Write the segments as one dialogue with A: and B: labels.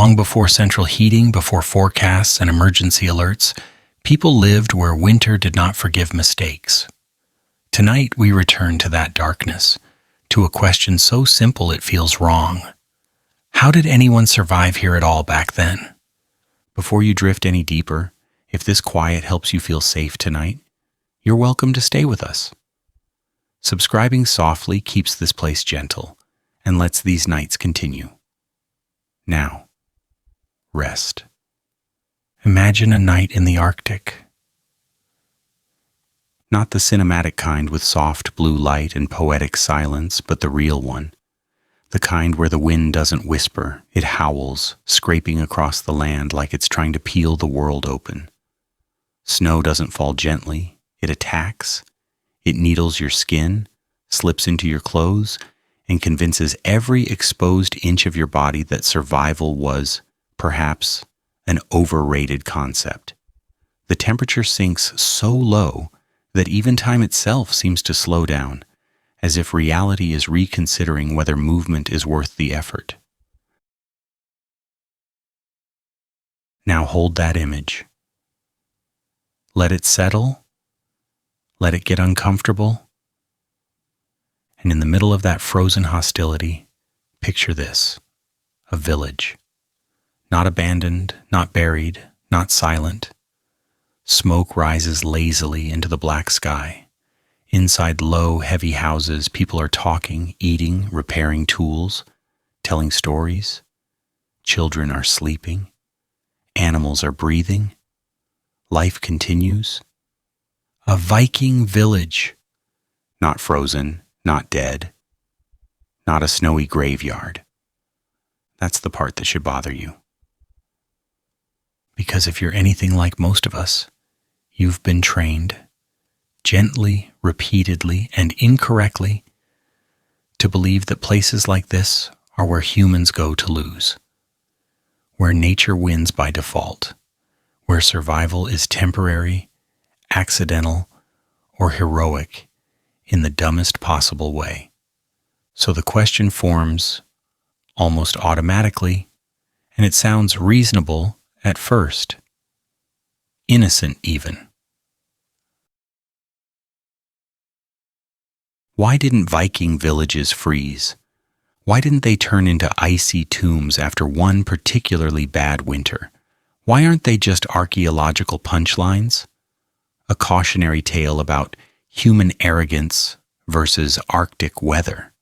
A: Long before central heating, before forecasts and emergency alerts, people lived where winter did not forgive mistakes. Tonight we return to that darkness, to a question so simple it feels wrong. How did anyone survive here at all back then? Before you drift any deeper, if this quiet helps you feel safe tonight, you're welcome to stay with us. Subscribing softly keeps this place gentle and lets these nights continue. Now, rest. Imagine a night in the Arctic. Not the cinematic kind with soft blue light and poetic silence, but the real one. The kind where the wind doesn't whisper, it howls, scraping across the land like it's trying to peel the world open. Snow doesn't fall gently, it attacks. It needles your skin, slips into your clothes, and convinces every exposed inch of your body that survival was, perhaps, an overrated concept. The temperature sinks so low that even time itself seems to slow down, as if reality is reconsidering whether movement is worth the effort. Now hold that image. Let it settle. Let it get uncomfortable. And in the middle of that frozen hostility, picture this: a village. Not abandoned, not buried, not silent. Smoke rises lazily into the black sky. Inside low, heavy houses, people are talking, eating, repairing tools, telling stories. Children are sleeping. Animals are breathing. Life continues. A Viking village. Not frozen, not dead, not a snowy graveyard. That's the part that should bother you. Because if you're anything like most of us, you've been trained, gently, repeatedly, and incorrectly, to believe that places like this are where humans go to lose, where nature wins by default, where survival is temporary, accidental, or heroic in the dumbest possible way. So the question forms almost automatically, and it sounds reasonable at first, innocent even. Why didn't Viking villages freeze? Why didn't they turn into icy tombs after one particularly bad winter? Why aren't they just archaeological punchlines? A cautionary tale about human arrogance versus Arctic weather?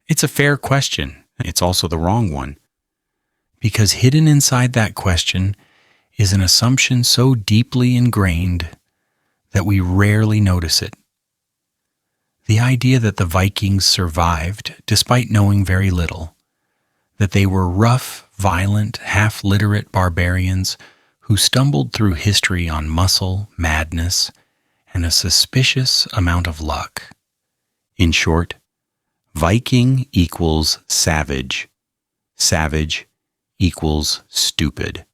A: It's a fair question. It's also the wrong one. Because hidden inside that question is an assumption so deeply ingrained that we rarely notice it. The idea that the Vikings survived despite knowing very little, that they were rough, violent, half-literate barbarians who stumbled through history on muscle, madness, and a suspicious amount of luck. In short, Viking equals savage. Savage equals stupid.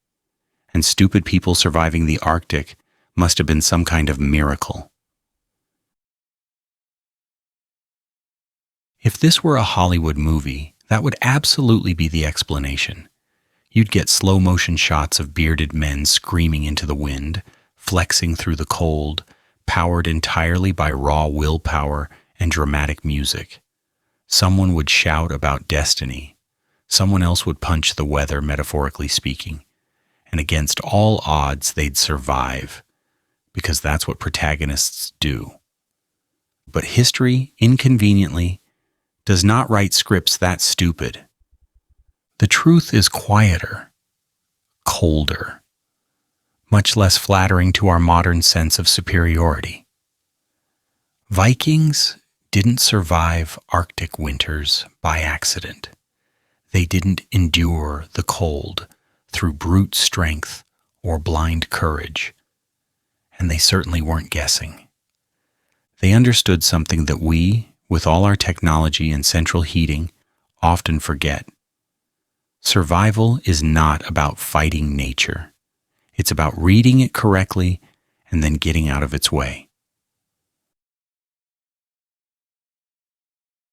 A: And stupid people surviving the Arctic must have been some kind of miracle. If this were a Hollywood movie, that would absolutely be the explanation. You'd get slow-motion shots of bearded men screaming into the wind, flexing through the cold, powered entirely by raw willpower and dramatic music. Someone would shout about destiny. Someone else would punch the weather, metaphorically speaking. And against all odds, they'd survive, because that's what protagonists do. But history, inconveniently, does not write scripts that stupid. The truth is quieter, colder, much less flattering to our modern sense of superiority. Vikings didn't survive Arctic winters by accident. They didn't endure the cold through brute strength or blind courage, and they certainly weren't guessing. They understood something that we, with all our technology and central heating, often forget. Survival is not about fighting nature. It's about reading it correctly and then getting out of its way.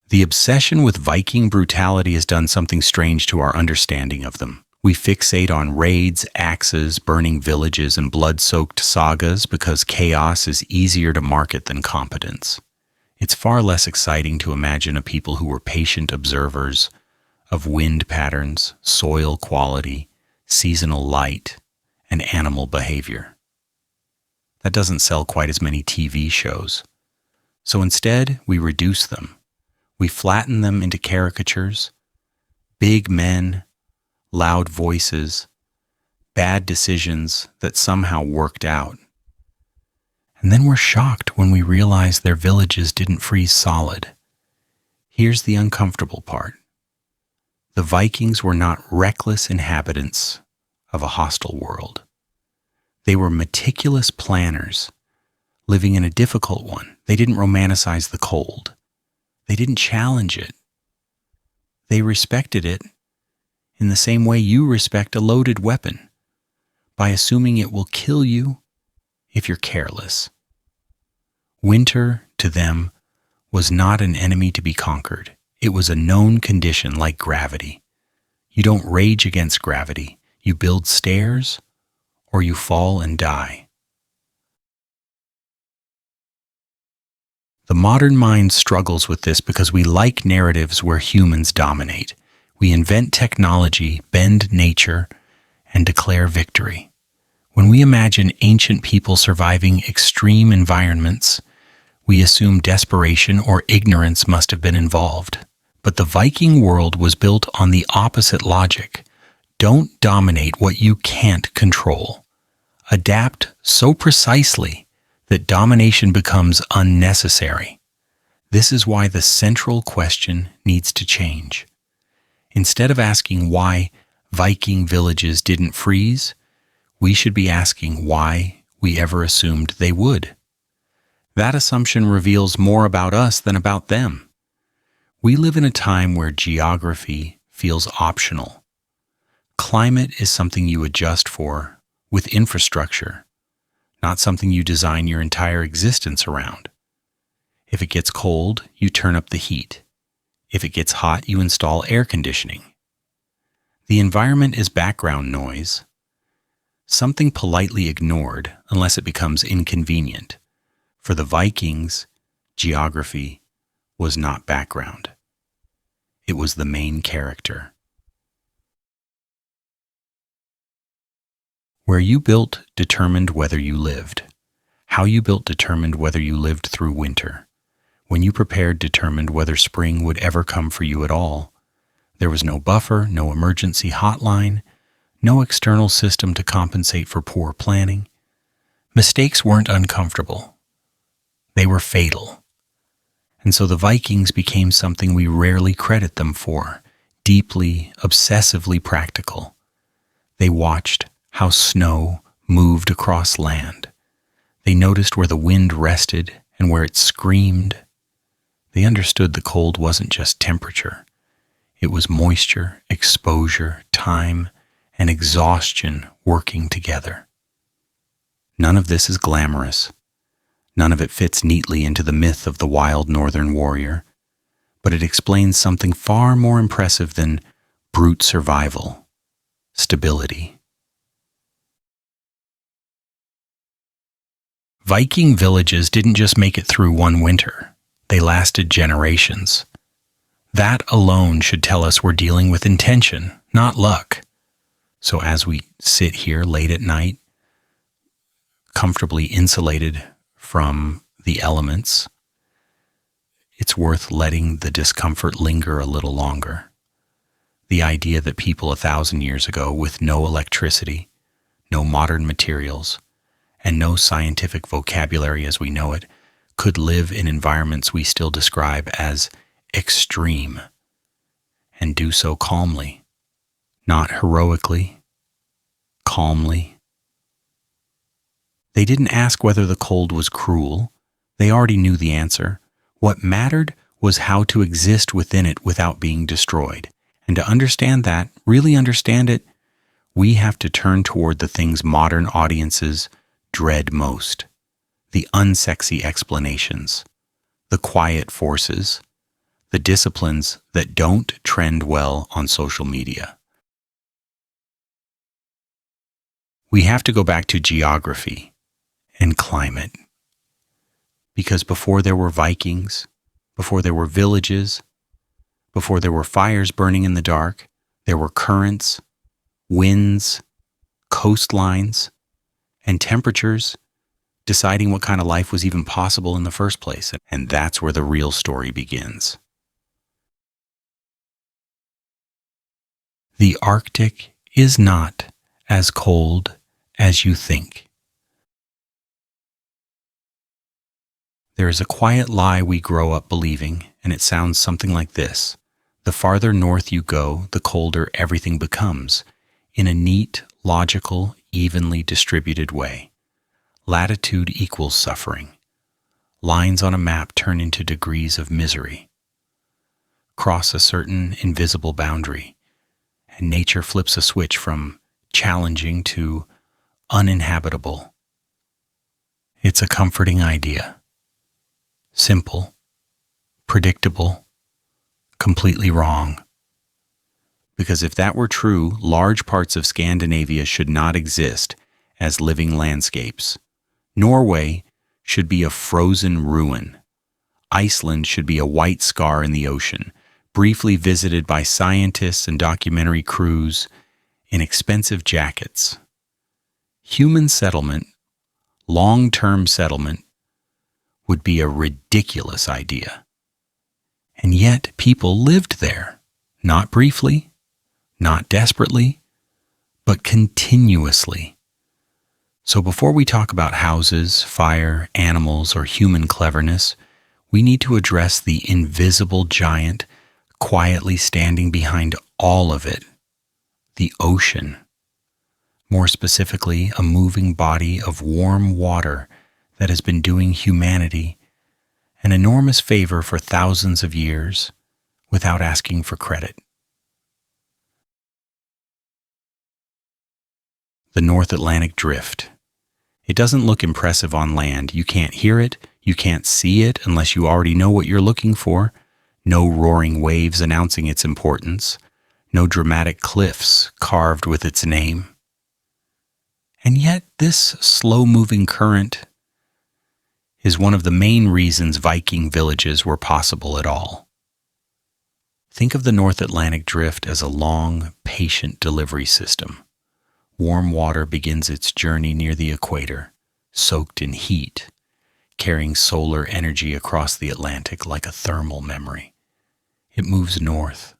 A: The obsession with Viking brutality has done something strange to our understanding of them. We fixate on raids, axes, burning villages, and blood-soaked sagas because chaos is easier to market than competence. It's far less exciting to imagine a people who were patient observers of wind patterns, soil quality, seasonal light, and animal behavior. That doesn't sell quite as many TV shows. So instead, we reduce them. We flatten them into caricatures, big men, loud voices, bad decisions that somehow worked out. And then we're shocked when we realize their villages didn't freeze solid. Here's the uncomfortable part. The Vikings were not reckless inhabitants of a hostile world. They were meticulous planners, living in a difficult one. They didn't romanticize the cold. They didn't challenge it. They respected it in the same way you respect a loaded weapon, by assuming it will kill you if you're careless. Winter, to them, was not an enemy to be conquered. It was a known condition like gravity. You don't rage against gravity. You build stairs, or you fall and die. The modern mind struggles with this because we like narratives where humans dominate. We invent technology, bend nature, and declare victory. When we imagine ancient people surviving extreme environments, we assume desperation or ignorance must have been involved. But the Viking world was built on the opposite logic. Don't dominate what you can't control. Adapt so precisely that domination becomes unnecessary. This is why the central question needs to change. Instead of asking why Viking villages didn't freeze, we should be asking why we ever assumed they would. That assumption reveals more about us than about them. We live in a time where geography feels optional. Climate is something you adjust for with infrastructure, not something you design your entire existence around. If it gets cold, you turn up the heat. If it gets hot, you install air conditioning. The environment is background noise, something politely ignored unless it becomes inconvenient. For the Vikings, geography was not background. It was the main character. Where you built determined whether you lived. How you built determined whether you lived through winter. When you prepared determined whether spring would ever come for you at all. There was no buffer, no emergency hotline, no external system to compensate for poor planning. Mistakes weren't uncomfortable. They were fatal. And so the Vikings became something we rarely credit them for, deeply, obsessively practical. They watched how snow moved across land. They noticed where the wind rested and where it screamed. They understood the cold wasn't just temperature. It was moisture, exposure, time, and exhaustion working together. None of this is glamorous. None of it fits neatly into the myth of the wild northern warrior, but it explains something far more impressive than brute survival: stability. Viking villages didn't just make it through one winter. They lasted generations. That alone should tell us we're dealing with intention, not luck. So as we sit here late at night, comfortably insulated from the elements, it's worth letting the discomfort linger a little longer. The idea that people 1,000 years ago, with no electricity, no modern materials, and no scientific vocabulary as we know it, could live in environments we still describe as extreme, and do so calmly, not heroically, calmly. They didn't ask whether the cold was cruel. They already knew the answer. What mattered was how to exist within it without being destroyed. And to understand that, really understand it, we have to turn toward the things modern audiences dread most: the unsexy explanations, the quiet forces, the disciplines that don't trend well on social media. We have to go back to geography and climate. Because before there were Vikings, before there were villages, before there were fires burning in the dark, there were currents, winds, coastlines, and temperatures deciding what kind of life was even possible in the first place. And that's where the real story begins. The Arctic is not as cold as you think. There is a quiet lie we grow up believing, and it sounds something like this. The farther north you go, the colder everything becomes, in a neat, logical, evenly distributed way. Latitude equals suffering. Lines on a map turn into degrees of misery. Cross a certain invisible boundary, and nature flips a switch from challenging to uninhabitable. It's a comforting idea. Simple, predictable, completely wrong. Because if that were true, large parts of Scandinavia should not exist as living landscapes. Norway should be a frozen ruin. Iceland should be a white scar in the ocean, briefly visited by scientists and documentary crews in expensive jackets. Human settlement, long-term settlement, would be a ridiculous idea. And yet people lived there, not briefly, not desperately, but continuously. So before we talk about houses, fire, animals, or human cleverness, we need to address the invisible giant quietly standing behind all of it, the ocean. More specifically, a moving body of warm water that has been doing humanity an enormous favor for thousands of years without asking for credit. The North Atlantic Drift. It doesn't look impressive on land. You can't hear it, you can't see it unless you already know what you're looking for. No roaring waves announcing its importance. No dramatic cliffs carved with its name. And yet this slow-moving current is one of the main reasons Viking villages were possible at all. Think of the North Atlantic Drift as a long, patient delivery system. Warm water begins its journey near the equator, soaked in heat, carrying solar energy across the Atlantic like a thermal memory. It moves north,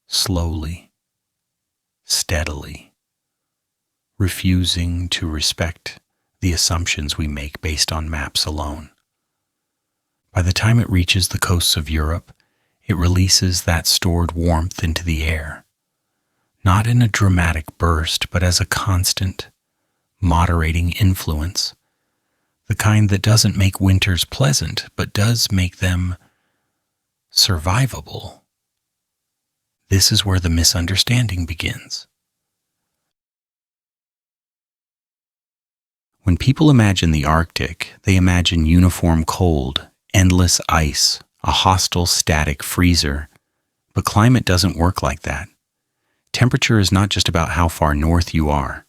A: slowly, steadily, refusing to respect the assumptions we make based on maps alone. By the time it reaches the coasts of Europe, it releases that stored warmth into the air, not in a dramatic burst, but as a constant, moderating influence, the kind that doesn't make winters pleasant, but does make them survivable. This is where the misunderstanding begins. When people imagine the Arctic, they imagine uniform cold, endless ice, a hostile static freezer. But climate doesn't work like that. Temperature is not just about how far north you are.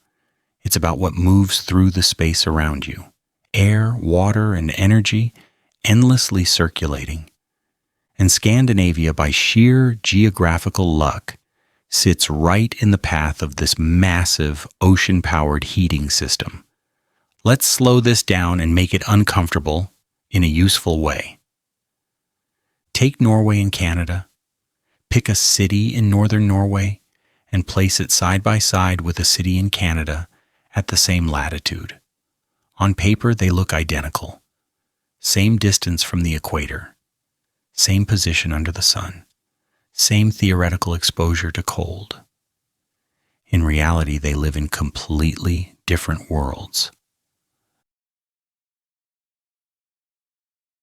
A: It's about what moves through the space around you. Air, water, and energy endlessly circulating. And Scandinavia, by sheer geographical luck, sits right in the path of this massive ocean-powered heating system. Let's slow this down and make it uncomfortable in a useful way. Take Norway and Canada, pick a city in northern Norway, and place it side by side with a city in Canada at the same latitude. On paper, they look identical. Same distance from the equator, same position under the sun, same theoretical exposure to cold. In reality, they live in completely different worlds.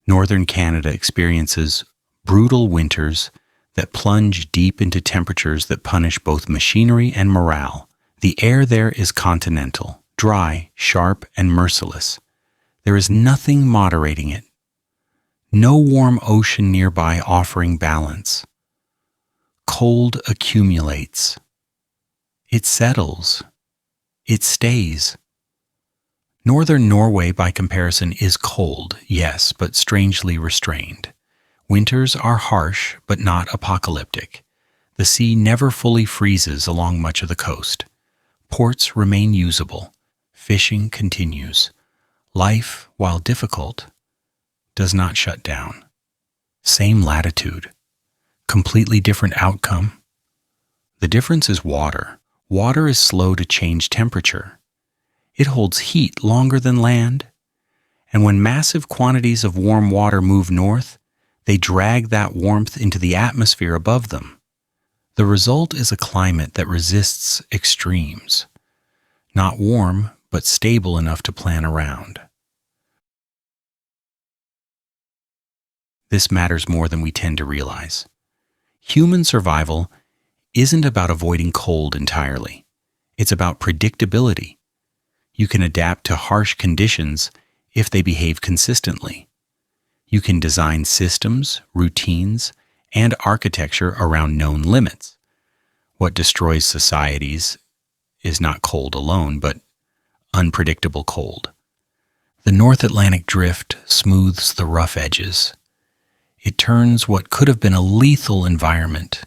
A: Northern Canada experiences brutal winters that plunge deep into temperatures that punish both machinery and morale. The air there is continental, dry, sharp, and merciless. There is nothing moderating it. No warm ocean nearby offering balance. Cold accumulates. It settles. It stays. Northern Norway, by comparison, is cold, yes, but strangely restrained. Winters are harsh, but not apocalyptic. The sea never fully freezes along much of the coast. Ports remain usable. Fishing continues. Life, while difficult, does not shut down. Same latitude. Completely different outcome. The difference is water. Water is slow to change temperature. It holds heat longer than land. And when massive quantities of warm water move north, they drag that warmth into the atmosphere above them. The result is a climate that resists extremes. Not warm, but stable enough to plan around. This matters more than we tend to realize. Human survival isn't about avoiding cold entirely. It's about predictability. You can adapt to harsh conditions if they behave consistently. You can design systems, routines, and architecture around known limits. What destroys societies is not cold alone, but unpredictable cold. The North Atlantic drift smooths the rough edges. It turns what could have been a lethal environment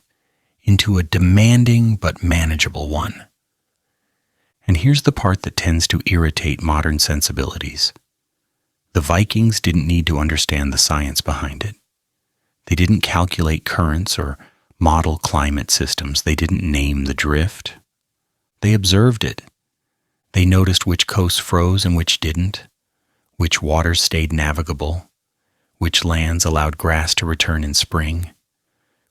A: into a demanding but manageable one. And here's the part that tends to irritate modern sensibilities. The Vikings didn't need to understand the science behind it. They didn't calculate currents or model climate systems. They didn't name the drift. They observed it. They noticed which coasts froze and which didn't, which waters stayed navigable, which lands allowed grass to return in spring,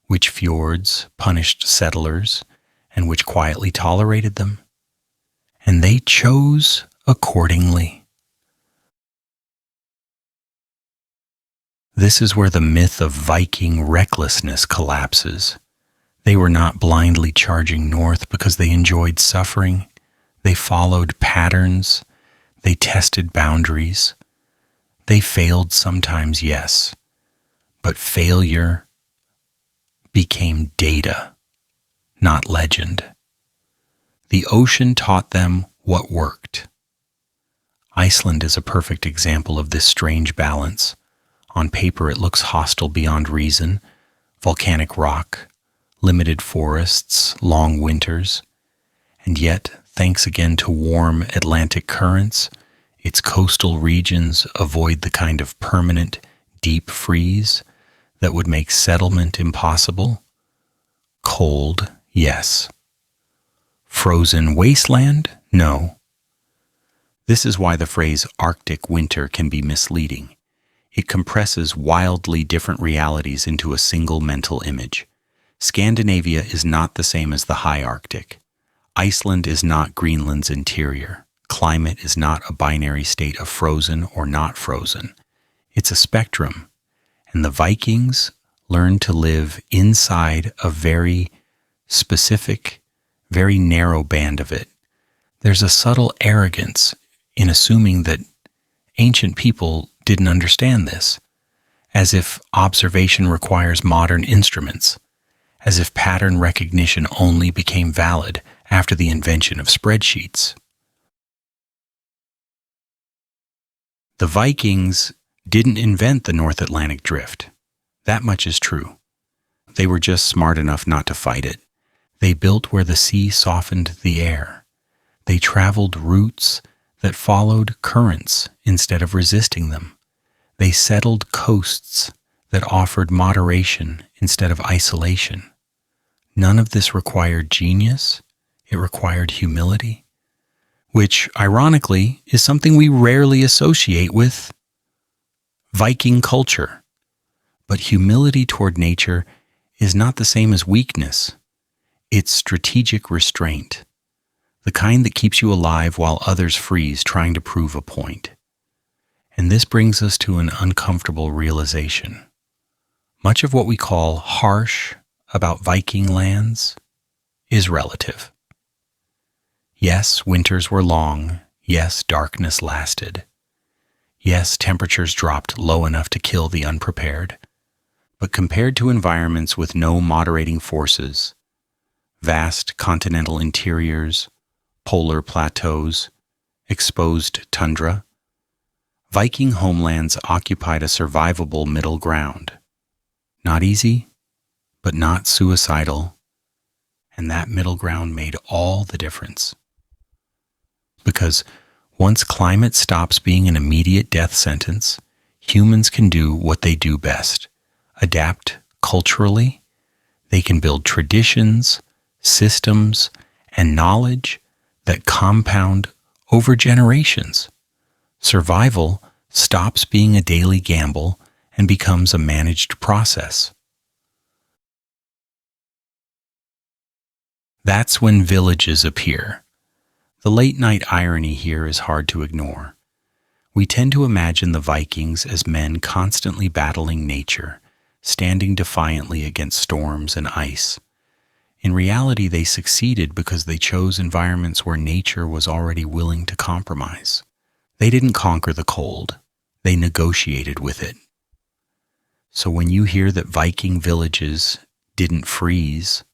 A: which fjords punished settlers, and which quietly tolerated them. And they chose accordingly. This is where the myth of Viking recklessness collapses. They were not blindly charging north because they enjoyed suffering. They followed patterns. They tested boundaries. They failed sometimes, yes, but failure became data, not legend. The ocean taught them what worked. Iceland is a perfect example of this strange balance. On paper, it looks hostile beyond reason. Volcanic rock, limited forests, long winters. And yet, thanks again to warm Atlantic currents, its coastal regions avoid the kind of permanent, deep freeze that would make settlement impossible. Cold, yes. Frozen wasteland? No. This is why the phrase Arctic winter can be misleading. It compresses wildly different realities into a single mental image. Scandinavia is not the same as the high Arctic. Iceland is not Greenland's interior. Climate is not a binary state of frozen or not frozen. It's a spectrum. And the Vikings learned to live inside a very specific, very narrow band of it. There's a subtle arrogance in assuming that ancient people didn't understand this, as if observation requires modern instruments, as if pattern recognition only became valid after the invention of spreadsheets. The Vikings didn't invent the North Atlantic drift. That much is true. They were just smart enough not to fight it. They built where the sea softened the air. They traveled routes that followed currents instead of resisting them. They settled coasts that offered moderation instead of isolation. None of this required genius. It required humility, which, ironically, is something we rarely associate with Viking culture. But humility toward nature is not the same as weakness. It's strategic restraint, the kind that keeps you alive while others freeze trying to prove a point. And this brings us to an uncomfortable realization. Much of what we call harsh about Viking lands is relative. Yes, winters were long. Yes, darkness lasted. Yes, temperatures dropped low enough to kill the unprepared. But compared to environments with no moderating forces, vast continental interiors, polar plateaus, exposed tundra. Viking homelands occupied a survivable middle ground. Not easy, but not suicidal, and that middle ground made all the difference. Because once climate stops being an immediate death sentence, humans can do what they do best: adapt culturally. They can build traditions, systems, and knowledge that compound over generations. Survival stops being a daily gamble and becomes a managed process. That's when villages appear. The late-night irony here is hard to ignore. We tend to imagine the Vikings as men constantly battling nature, standing defiantly against storms and ice. In reality, they succeeded because they chose environments where nature was already willing to compromise. They didn't conquer the cold, they negotiated with it. So when you hear that Viking villages didn't freeze,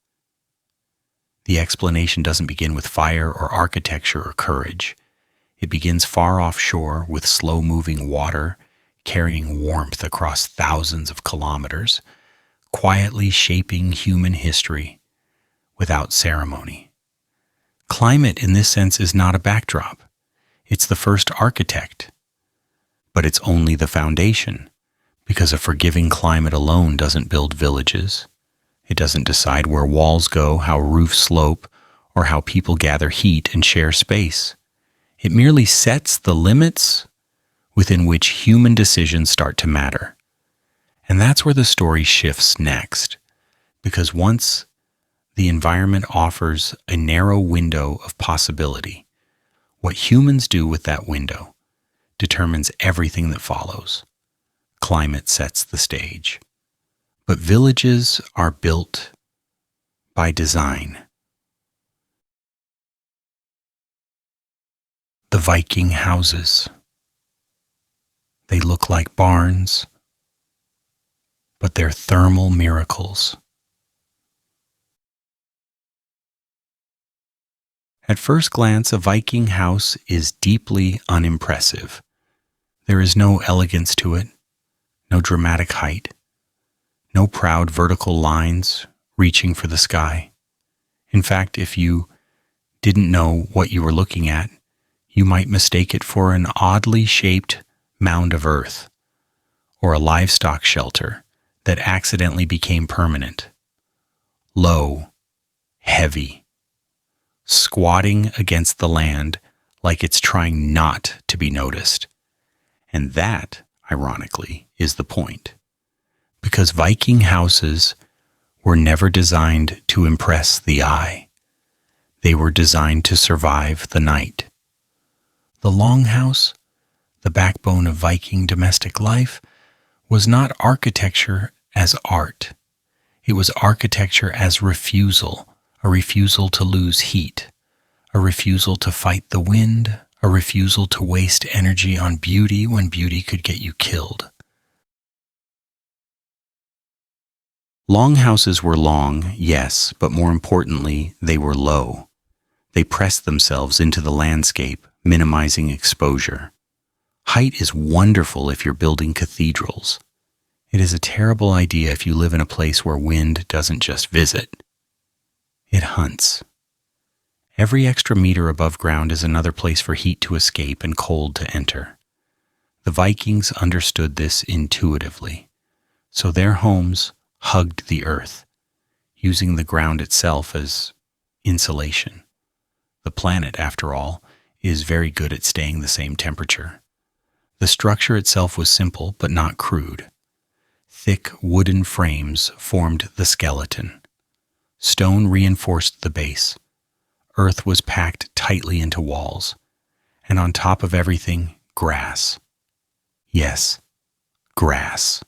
A: the explanation doesn't begin with fire or architecture or courage. It begins far offshore with slow-moving water carrying warmth across thousands of kilometers, quietly shaping human history without ceremony. Climate, in this sense, is not a backdrop. It's the first architect, but it's only the foundation, because a forgiving climate alone doesn't build villages. It doesn't decide where walls go, how roofs slope, or how people gather heat and share space. It merely sets the limits within which human decisions start to matter. And that's where the story shifts next, because once the environment offers a narrow window of possibility, what humans do with that window determines everything that follows. Climate sets the stage. But villages are built by design. The Viking houses. They look like barns, but they're thermal miracles. At first glance, a Viking house is deeply unimpressive. There is no elegance to it, no dramatic height, no proud vertical lines reaching for the sky. In fact, if you didn't know what you were looking at, you might mistake it for an oddly shaped mound of earth or a livestock shelter that accidentally became permanent. Low, heavy, squatting against the land like it's trying not to be noticed. And that, ironically, is the point. Because Viking houses were never designed to impress the eye. They were designed to survive the night. The longhouse, the backbone of Viking domestic life, was not architecture as art. It was architecture as refusal, a refusal to lose heat, a refusal to fight the wind, a refusal to waste energy on beauty when beauty could get you killed. Longhouses were long, yes, but more importantly, they were low. They pressed themselves into the landscape, minimizing exposure. Height is wonderful if you're building cathedrals. It is a terrible idea if you live in a place where wind doesn't just visit. It hunts. Every extra meter above ground is another place for heat to escape and cold to enter. The Vikings understood this intuitively, so their homes hugged the earth, using the ground itself as insulation. The planet, after all, is very good at staying the same temperature. The structure itself was simple but not crude. Thick wooden frames formed the skeleton. Stone reinforced the base. Earth was packed tightly into walls. And on top of everything, grass. Yes, grass.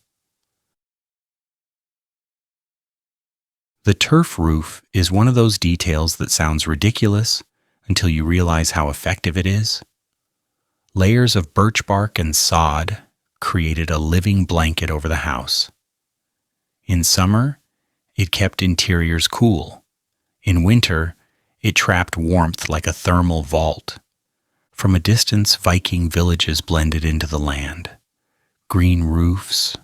A: The turf roof is one of those details that sounds ridiculous until you realize how effective it is. Layers of birch bark and sod created a living blanket over the house. In summer, it kept interiors cool. In winter, It trapped warmth like a thermal vault. From a distance, Viking villages blended into the land. Green roofs,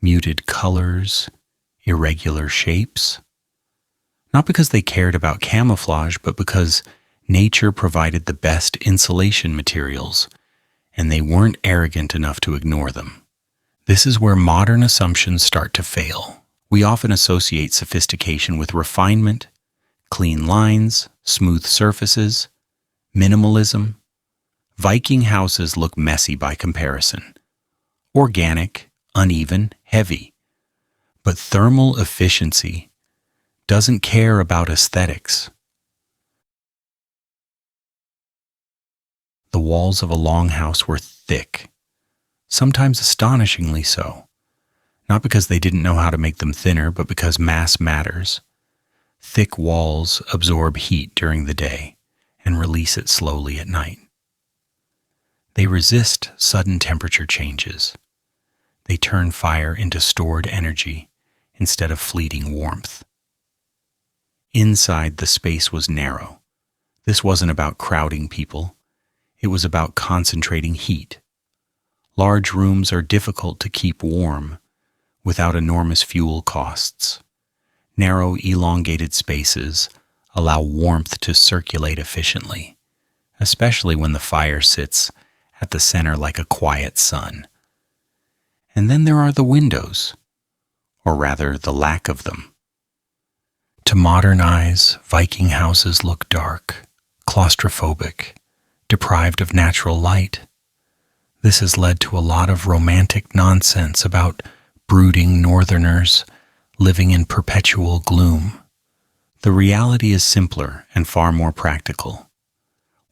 A: muted colors, irregular shapes. Not because they cared about camouflage, but because nature provided the best insulation materials, and they weren't arrogant enough to ignore them. This is where modern assumptions start to fail. We often associate sophistication with refinement, clean lines, smooth surfaces, minimalism. Viking houses look messy by comparison. Organic, uneven, heavy. But thermal efficiency doesn't care about aesthetics. The walls of a longhouse were thick, sometimes astonishingly so. Not because they didn't know how to make them thinner, but because mass matters. Thick walls absorb heat during the day and release it slowly at night. They resist sudden temperature changes. They turn fire into stored energy instead of fleeting warmth. Inside, the space was narrow. This wasn't about crowding people. It was about concentrating heat. Large rooms are difficult to keep warm without enormous fuel costs. Narrow, elongated spaces allow warmth to circulate efficiently, especially when the fire sits at the center like a quiet sun. And then there are the windows, or rather the lack of them. To modern eyes, Viking houses look dark, claustrophobic, deprived of natural light. This has led to a lot of romantic nonsense about brooding northerners living in perpetual gloom. The reality is simpler and far more practical.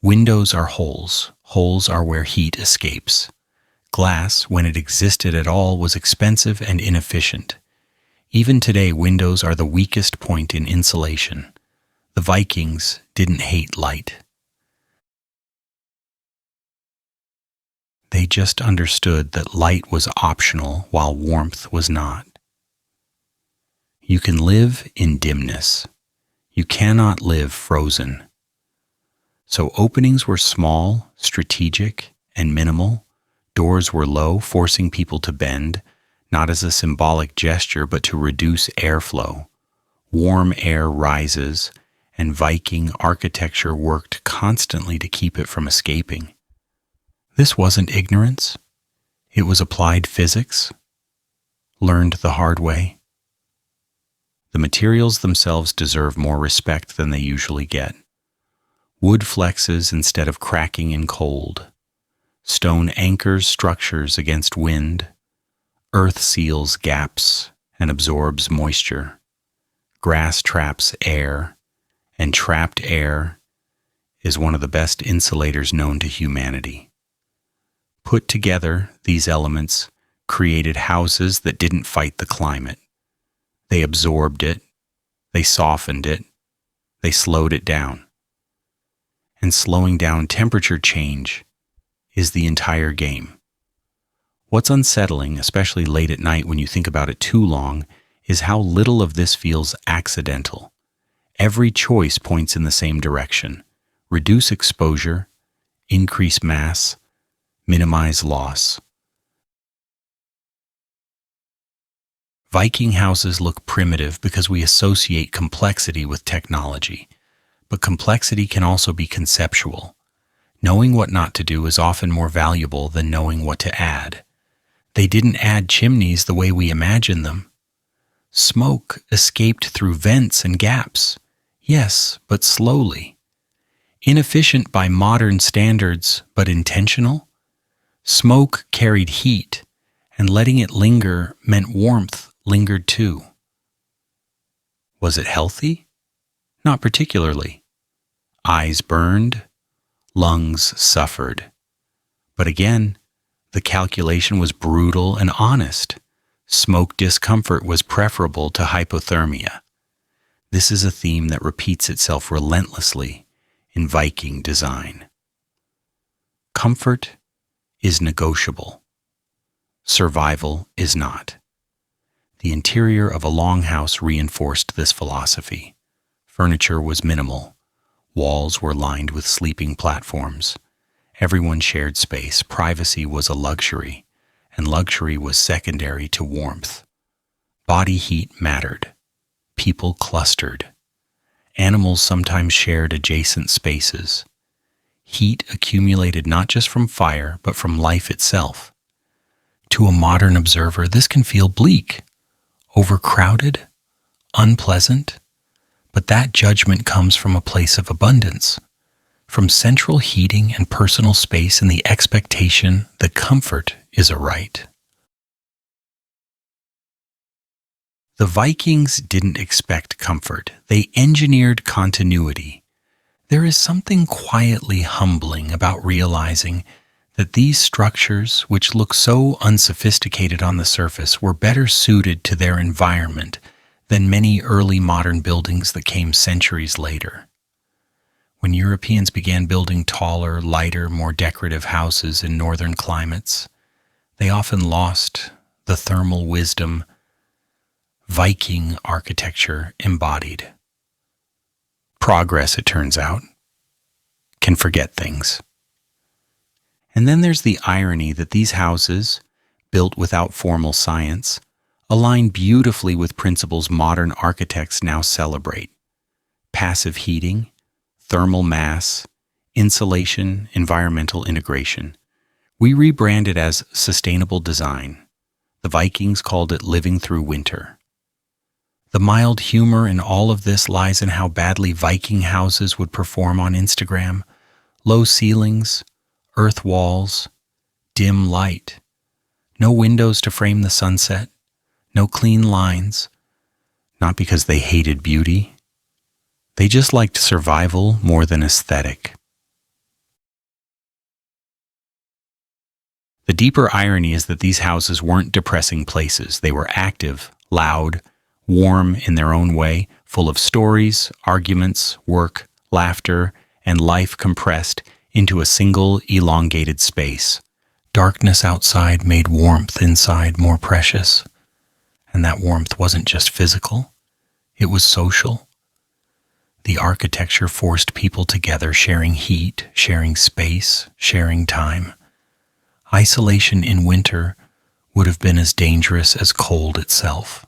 A: Windows are holes. Holes are where heat escapes. Glass, when it existed at all, was expensive and inefficient. Even today, windows are the weakest point in insulation. The Vikings didn't hate light. They just understood that light was optional while warmth was not. You can live in dimness. You cannot live frozen. So openings were small, strategic, and minimal. Doors were low, forcing people to bend, not as a symbolic gesture, but to reduce airflow. Warm air rises, and Viking architecture worked constantly to keep it from escaping. This wasn't ignorance. It was applied physics, learned the hard way. The materials themselves deserve more respect than they usually get. Wood flexes instead of cracking in cold. Stone anchors structures against wind. Earth seals gaps and absorbs moisture. Grass traps air, and trapped air is one of the best insulators known to humanity. Put together, these elements created houses that didn't fight the climate. They absorbed it, they softened it, they slowed it down. And slowing down temperature change is the entire game. What's unsettling, especially late at night when you think about it too long, is how little of this feels accidental. Every choice points in the same direction. Reduce exposure, increase mass, minimize loss. Viking houses look primitive because we associate complexity with technology. But complexity can also be conceptual. Knowing what not to do is often more valuable than knowing what to add. They didn't add chimneys the way we imagine them. Smoke escaped through vents and gaps. Yes, but slowly. Inefficient by modern standards, but intentional. Smoke carried heat, and letting it linger meant warmth lingered too. Was it healthy? Not particularly. Eyes burned, lungs suffered. But again, the calculation was brutal and honest. Smoke discomfort was preferable to hypothermia. This is a theme that repeats itself relentlessly in Viking design. Comfort is negotiable. Survival is not. The interior of a longhouse reinforced this philosophy. Furniture was minimal. Walls were lined with sleeping platforms. Everyone shared space. Privacy was a luxury, and luxury was secondary to warmth. Body heat mattered. People clustered. Animals sometimes shared adjacent spaces. Heat accumulated not just from fire, but from life itself. To a modern observer, this can feel bleak, overcrowded, unpleasant, but that judgment comes from a place of abundance, from central heating and personal space and the expectation that comfort is a right. The Vikings didn't expect comfort. They engineered continuity. There is something quietly humbling about realizing that these structures, which look so unsophisticated on the surface, were better suited to their environment than many early modern buildings that came centuries later. When Europeans began building taller, lighter, more decorative houses in northern climates, they often lost the thermal wisdom Viking architecture embodied. Progress, it turns out, can forget things. And then there's the irony that these houses, built without formal science, align beautifully with principles modern architects now celebrate: passive heating, thermal mass, insulation, environmental integration. We rebrand it as sustainable design. The Vikings called it living through winter. The mild humor in all of this lies in how badly Viking houses would perform on Instagram. Low ceilings, earth walls, dim light, no windows to frame the sunset, no clean lines, not because they hated beauty. They just liked survival more than aesthetic. The deeper irony is that these houses weren't depressing places. They were active, loud, warm in their own way, full of stories, arguments, work, laughter, and life compressed into a single elongated space. Darkness outside made warmth inside more precious. And that warmth wasn't just physical, it was social. The architecture forced people together, sharing heat, sharing space, sharing time. Isolation in winter would have been as dangerous as cold itself.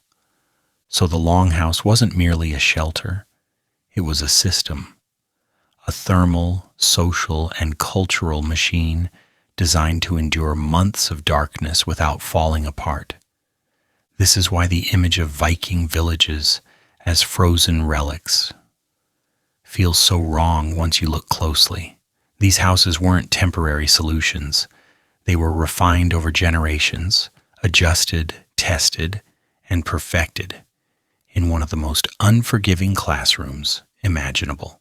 A: So the longhouse wasn't merely a shelter, it was a system, a thermal, social, and cultural machine designed to endure months of darkness without falling apart. This is why the image of Viking villages as frozen relics feels so wrong once you look closely. These houses weren't temporary solutions. They were refined over generations, adjusted, tested, and perfected in one of the most unforgiving classrooms imaginable.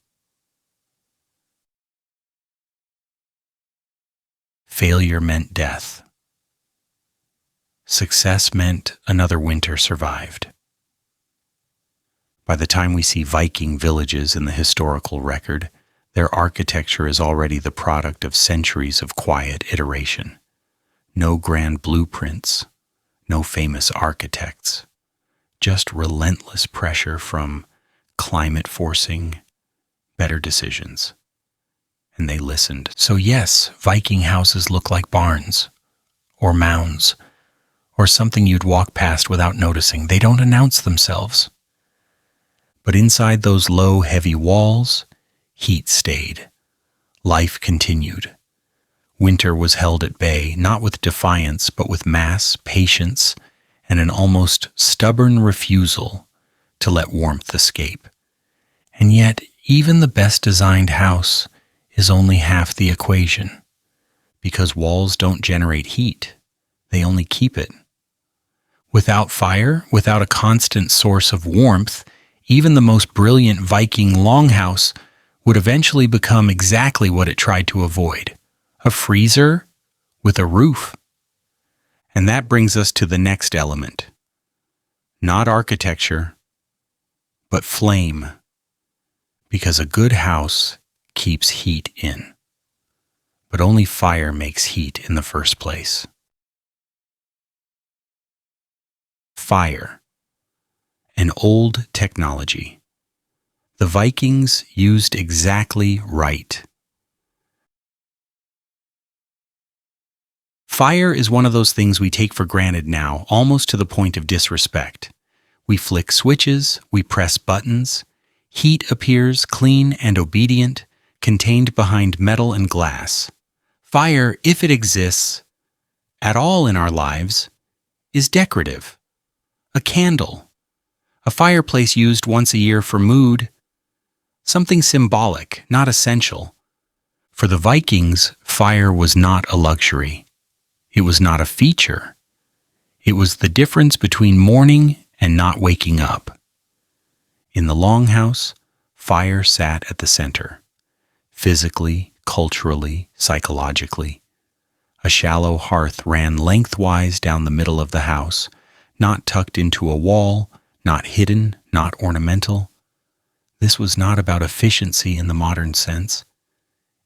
A: Failure meant death. Success meant another winter survived. By the time we see Viking villages in the historical record, their architecture is already the product of centuries of quiet iteration. No grand blueprints, no famous architects, just relentless pressure from climate forcing better decisions. And they listened. So yes, Viking houses look like barns, or mounds, or something you'd walk past without noticing. They don't announce themselves. But inside those low, heavy walls, heat stayed. Life continued. Winter was held at bay, not with defiance, but with mass, patience, and an almost stubborn refusal to let warmth escape. And yet, even the best designed house is only half the equation, because walls don't generate heat, they only keep it. Without fire, without a constant source of warmth, even the most brilliant Viking longhouse would eventually become exactly what it tried to avoid: a freezer with a roof. And that brings us to the next element. Not architecture, but flame. Because a good house keeps heat in. But only fire makes heat in the first place. Fire, an old technology. The Vikings used exactly right. Fire is one of those things we take for granted now, almost to the point of disrespect. We flick switches, we press buttons. Heat appears clean and obedient, contained behind metal and glass. Fire, if it exists at all in our lives, is decorative. A candle, a fireplace used once a year for mood, something symbolic, not essential. For the Vikings, fire was not a luxury. It was not a feature. It was the difference between morning and not waking up. In the longhouse, fire sat at the center, physically, culturally, psychologically. A shallow hearth ran lengthwise down the middle of the house, not tucked into a wall, not hidden, not ornamental. This was not about efficiency in the modern sense.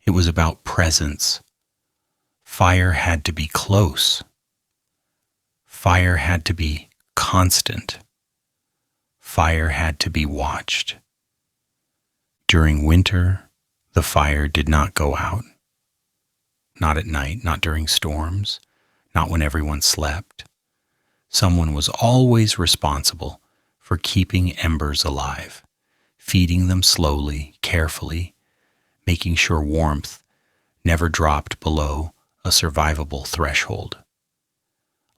A: It was about presence. Fire had to be close. Fire had to be constant. Fire had to be watched. During winter, the fire did not go out. Not at night, not during storms, not when everyone slept. Someone was always responsible for keeping embers alive, feeding them slowly, carefully, making sure warmth never dropped below a survivable threshold.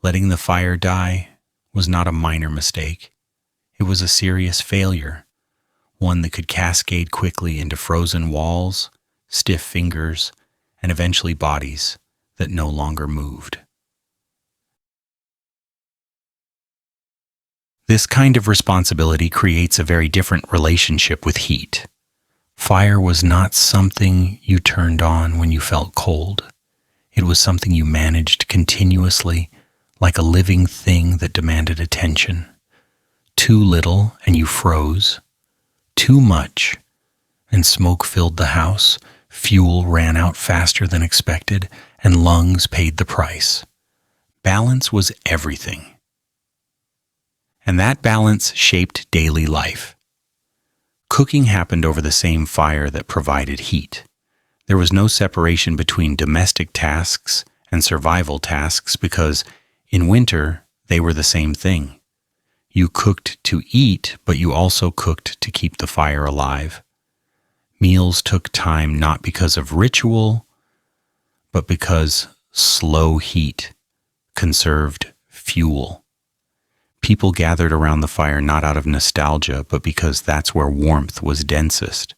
A: Letting the fire die was not a minor mistake. It was a serious failure, one that could cascade quickly into frozen walls, stiff fingers, and eventually bodies that no longer moved. This kind of responsibility creates a very different relationship with heat. Fire was not something you turned on when you felt cold. It was something you managed continuously, like a living thing that demanded attention. Too little and you froze. Too much and smoke filled the house, fuel ran out faster than expected, and lungs paid the price. Balance was everything. And that balance shaped daily life. Cooking happened over the same fire that provided heat. There was no separation between domestic tasks and survival tasks because, in winter, they were the same thing. You cooked to eat, but you also cooked to keep the fire alive. Meals took time not because of ritual, but because slow heat conserved fuel. People gathered around the fire not out of nostalgia, but because that's where warmth was densest.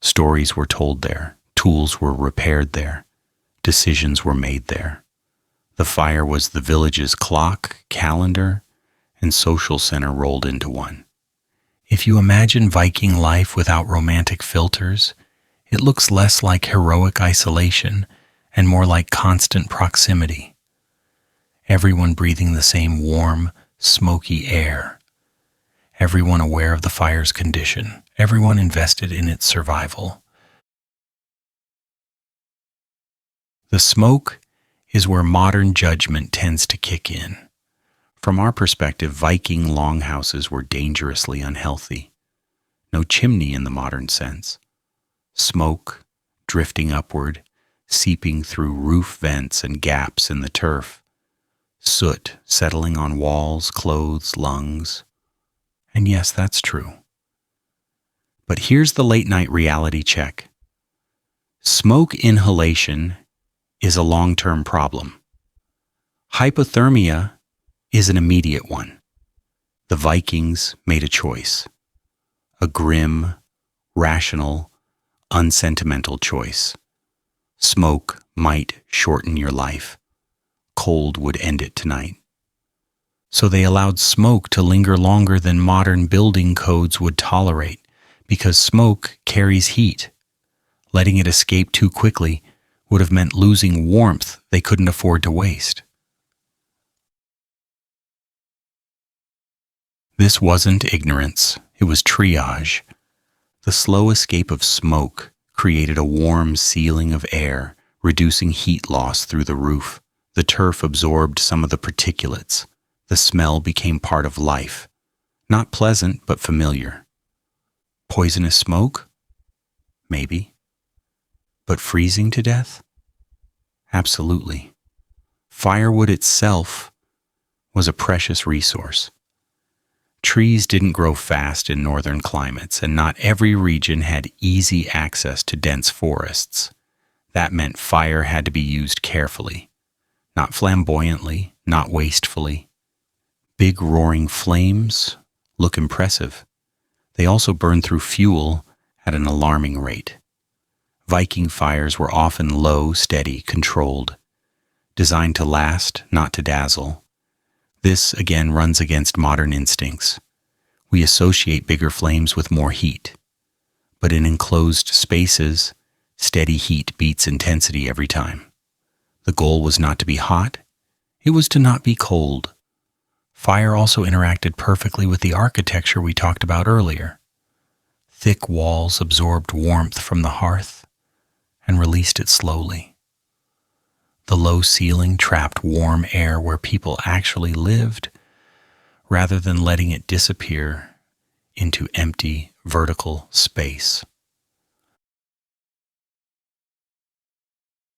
A: Stories were told there, tools were repaired there, decisions were made there. The fire was the village's clock, calendar, and social center rolled into one. If you imagine Viking life without romantic filters, it looks less like heroic isolation and more like constant proximity. Everyone breathing the same warm, smoky air. Everyone aware of the fire's condition. Everyone invested in its survival. The smoke is where modern judgment tends to kick in. From our perspective, Viking longhouses were dangerously unhealthy. No chimney in the modern sense. Smoke, drifting upward, seeping through roof vents and gaps in the turf. Soot settling on walls, clothes, lungs. And yes, that's true. But here's the late-night reality check. Smoke inhalation is a long-term problem. Hypothermia is an immediate one. The Vikings made a choice. A grim, rational, unsentimental choice. Smoke might shorten your life. Cold would end it tonight. So they allowed smoke to linger longer than modern building codes would tolerate, because smoke carries heat. Letting it escape too quickly would have meant losing warmth they couldn't afford to waste. This wasn't ignorance, it was triage. The slow escape of smoke created a warm ceiling of air, reducing heat loss through the roof. The turf absorbed some of the particulates. The smell became part of life. Not pleasant, but familiar. Poisonous smoke? Maybe. But freezing to death? Absolutely. Firewood itself was a precious resource. Trees didn't grow fast in northern climates, and not every region had easy access to dense forests. That meant fire had to be used carefully, not flamboyantly, not wastefully. Big roaring flames look impressive. They also burn through fuel at an alarming rate. Viking fires were often low, steady, controlled, designed to last, not to dazzle. This, again, runs against modern instincts. We associate bigger flames with more heat. But in enclosed spaces, steady heat beats intensity every time. The goal was not to be hot, it was to not be cold. Fire also interacted perfectly with the architecture we talked about earlier. Thick walls absorbed warmth from the hearth and released it slowly. The low ceiling trapped warm air where people actually lived, rather than letting it disappear into empty, vertical space.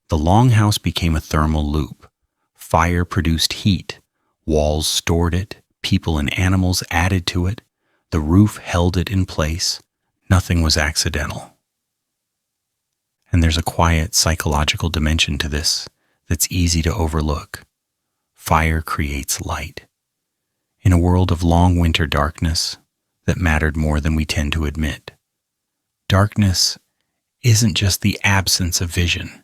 A: The longhouse became a thermal loop. Fire produced heat. Walls stored it. People and animals added to it. The roof held it in place. Nothing was accidental. And there's a quiet psychological dimension to this that's easy to overlook. Fire creates light. In a world of long winter darkness that mattered more than we tend to admit, darkness isn't just the absence of vision.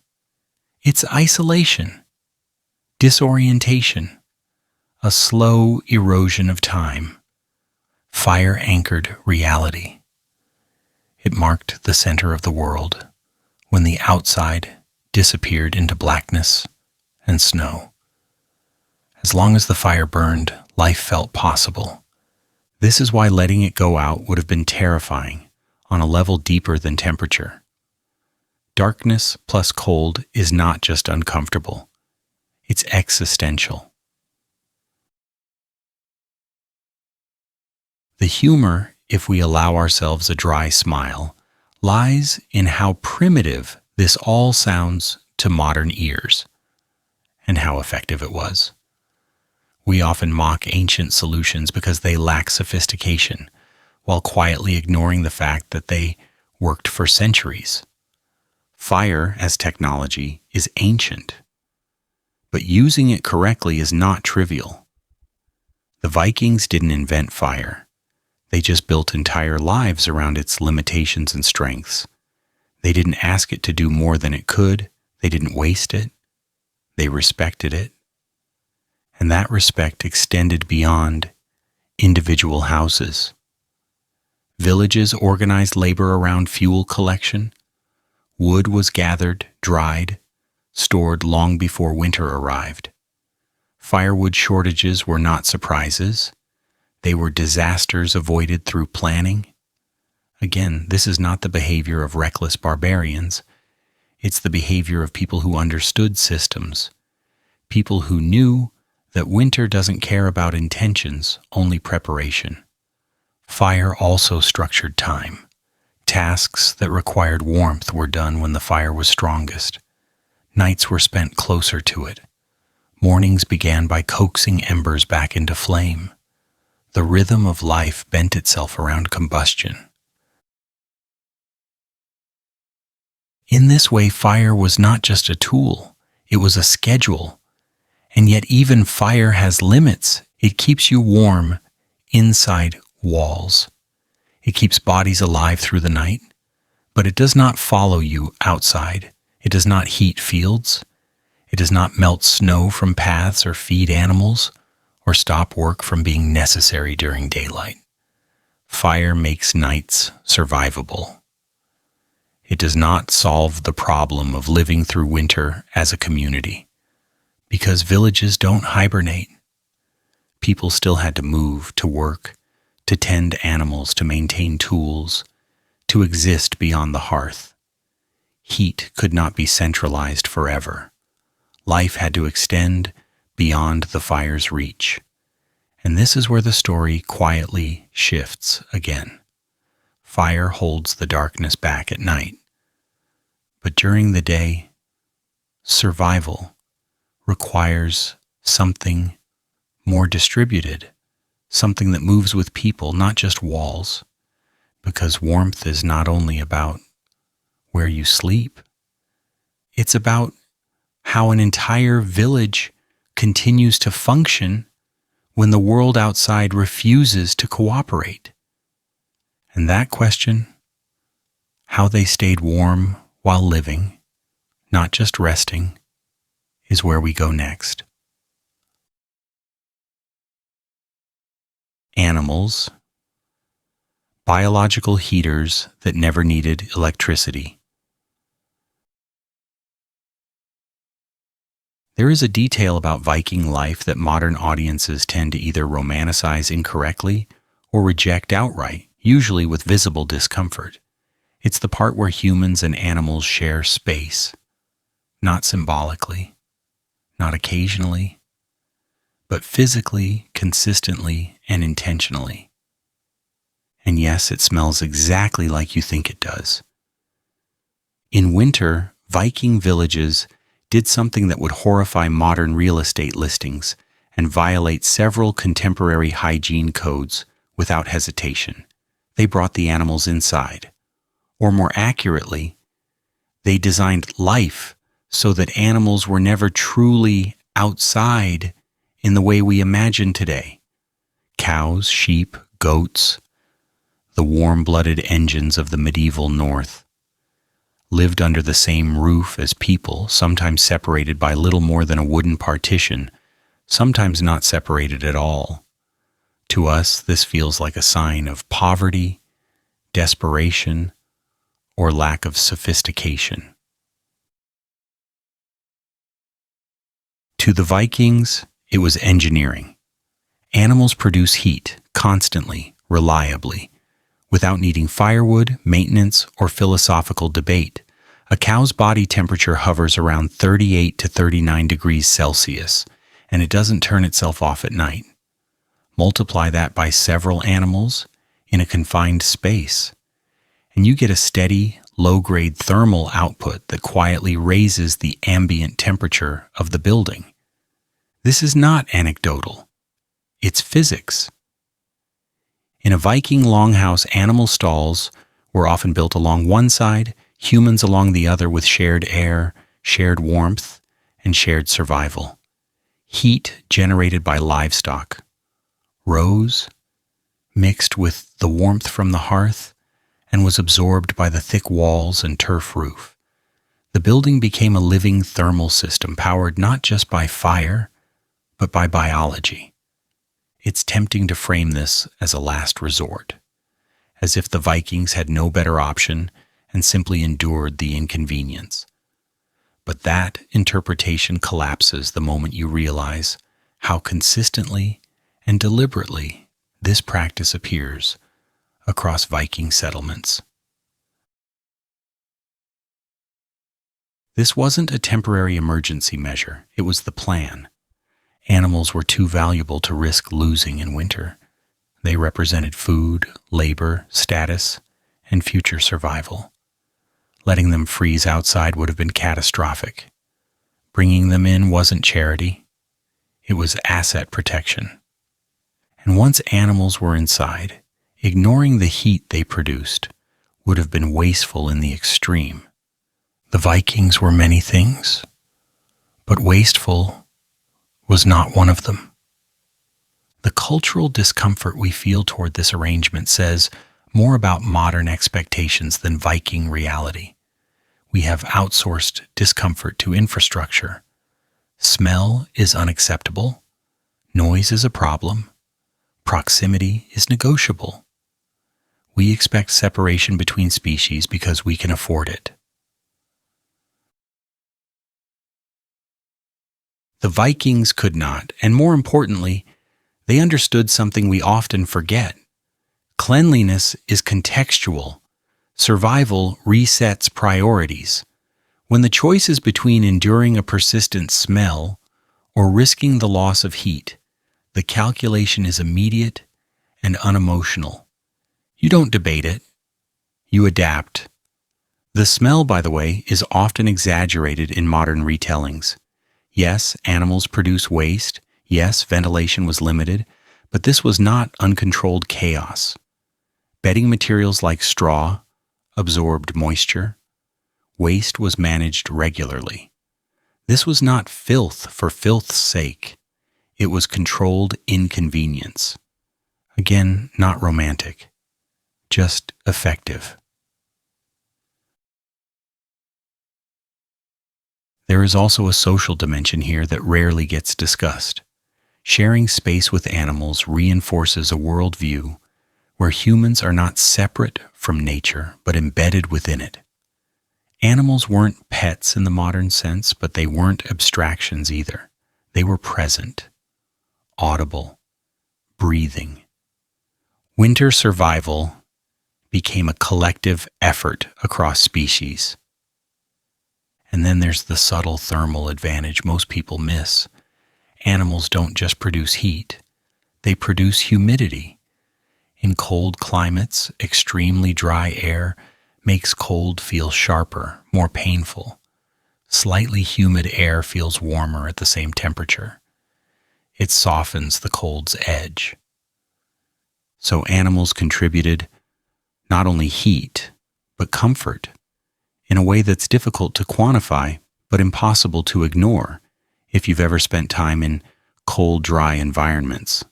A: It's isolation, disorientation, a slow erosion of time. Fire anchored reality. It marked the center of the world when the outside disappeared into blackness and snow. As long as the fire burned, life felt possible. This is why letting it go out would have been terrifying on a level deeper than temperature. Darkness plus cold is not just uncomfortable, it's existential. The humor, if we allow ourselves a dry smile, lies in how primitive this all sounds to modern ears, and how effective it was. We often mock ancient solutions because they lack sophistication, while quietly ignoring the fact that they worked for centuries. Fire as technology is ancient, but using it correctly is not trivial. The Vikings didn't invent fire. They just built entire lives around its limitations and strengths. They didn't ask it to do more than it could. They didn't waste it. They respected it. And that respect extended beyond individual houses. Villages organized labor around fuel collection. Wood was gathered, dried, stored long before winter arrived. Firewood shortages were not surprises. They were disasters avoided through planning. Again, this is not the behavior of reckless barbarians. It's the behavior of people who understood systems, people who knew that winter doesn't care about intentions, only preparation. Fire also structured time. Tasks that required warmth were done when the fire was strongest. Nights were spent closer to it. Mornings began by coaxing embers back into flame. The rhythm of life bent itself around combustion. In this way, fire was not just a tool, it was a schedule. And yet even fire has limits. It keeps you warm inside walls. It keeps bodies alive through the night, but it does not follow you outside. It does not heat fields. It does not melt snow from paths or feed animals or stop work from being necessary during daylight. Fire makes nights survivable. It does not solve the problem of living through winter as a community, because villages don't hibernate. People still had to move, to work, to tend animals, to maintain tools, to exist beyond the hearth. Heat could not be centralized forever. Life had to extend beyond the fire's reach. And this is where the story quietly shifts again. Fire holds the darkness back at night. But during the day, survival requires something more distributed, something that moves with people, not just walls, because warmth is not only about where you sleep, it's about how an entire village continues to function when the world outside refuses to cooperate. And that question, how they stayed warm while living, not just resting, is where we go next. Animals, biological heaters that never needed electricity. There is a detail about Viking life that modern audiences tend to either romanticize incorrectly or reject outright, usually with visible discomfort. It's the part where humans and animals share space, not symbolically, not occasionally, but physically, consistently, and intentionally. And yes, it smells exactly like you think it does. In winter, Viking villages did something that would horrify modern real estate listings and violate several contemporary hygiene codes without hesitation. They brought the animals inside. Or more accurately, they designed life so that animals were never truly outside in the way we imagine today. Cows, sheep, goats, the warm-blooded engines of the medieval North, lived under the same roof as people, sometimes separated by little more than a wooden partition, sometimes not separated at all. To us, this feels like a sign of poverty, desperation, or lack of sophistication. To the Vikings, it was engineering. Animals produce heat constantly, reliably, without needing firewood, maintenance, or philosophical debate. A cow's body temperature hovers around 38 to 39 degrees Celsius, and it doesn't turn itself off at night. Multiply that by several animals in a confined space, and you get a steady, low-grade thermal output that quietly raises the ambient temperature of the building. This is not anecdotal. It's physics. In a Viking longhouse, animal stalls were often built along one side, humans along the other, with shared air, shared warmth, and shared survival. Heat generated by livestock rose, mixed with the warmth from the hearth, and was absorbed by the thick walls and turf roof. The building became a living thermal system powered not just by fire, but by biology. It's tempting to frame this as a last resort, as if the Vikings had no better option and simply endured the inconvenience. But that interpretation collapses the moment you realize how consistently and deliberately this practice appears across Viking settlements. This wasn't a temporary emergency measure, it was the plan. Animals were too valuable to risk losing in winter. They represented food, labor, status, and future survival. Letting them freeze outside would have been catastrophic. Bringing them in wasn't charity. It was asset protection. And once animals were inside, ignoring the heat they produced would have been wasteful in the extreme. The Vikings were many things, but wasteful was not one of them. The cultural discomfort we feel toward this arrangement says more about modern expectations than Viking reality. We have outsourced discomfort to infrastructure. Smell is unacceptable. Noise is a problem. Proximity is negotiable. We expect separation between species because we can afford it. The Vikings could not, and more importantly, they understood something we often forget. Cleanliness is contextual. Survival resets priorities. When the choice is between enduring a persistent smell or risking the loss of heat, the calculation is immediate and unemotional. You don't debate it. You adapt. The smell, by the way, is often exaggerated in modern retellings. Yes, animals produce waste. Yes, ventilation was limited, but this was not uncontrolled chaos. Bedding materials like straw absorbed moisture. Waste was managed regularly. This was not filth for filth's sake. It was controlled inconvenience. Again, not romantic, just effective. There is also a social dimension here that rarely gets discussed. Sharing space with animals reinforces a worldview where humans are not separate from nature, but embedded within it. Animals weren't pets in the modern sense, but they weren't abstractions either. They were present, audible, breathing. Winter survival became a collective effort across species. And then there's the subtle thermal advantage most people miss. Animals don't just produce heat, they produce humidity. In cold climates, extremely dry air makes cold feel sharper, more painful. Slightly humid air feels warmer at the same temperature. It softens the cold's edge. So animals contributed not only heat, but comfort, in a way that's difficult to quantify, but impossible to ignore if you've ever spent time in cold, dry environments.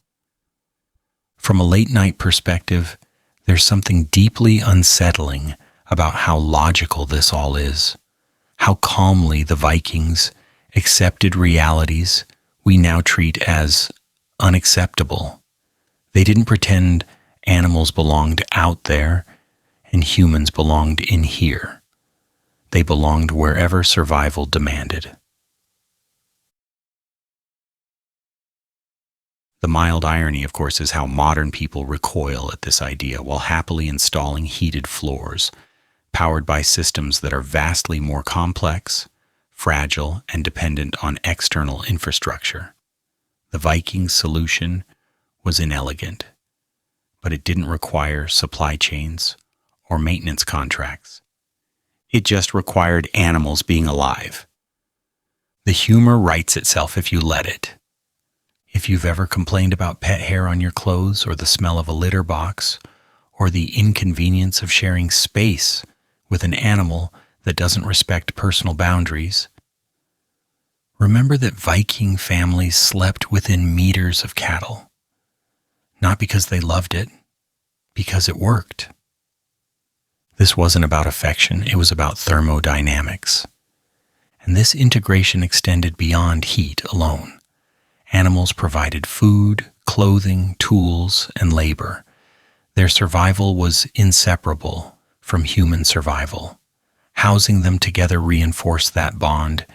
A: From a late-night perspective, there's something deeply unsettling about how logical this all is, how calmly the Vikings accepted realities we now treat as unacceptable. They didn't pretend animals belonged out there and humans belonged in here. They belonged wherever survival demanded. The mild irony, of course, is how modern people recoil at this idea while happily installing heated floors, powered by systems that are vastly more complex, fragile, and dependent on external infrastructure. The Vikings' solution was inelegant, but it didn't require supply chains or maintenance contracts. It just required animals being alive. The humor writes itself if you let it. If you've ever complained about pet hair on your clothes or the smell of a litter box or the inconvenience of sharing space with an animal that doesn't respect personal boundaries, remember that Viking families slept within meters of cattle, not because they loved it, because it worked. This wasn't about affection, it was about thermodynamics. And this integration extended beyond heat alone. Animals provided food, clothing, tools, and labor. Their survival was inseparable from human survival. Housing them together reinforced that bond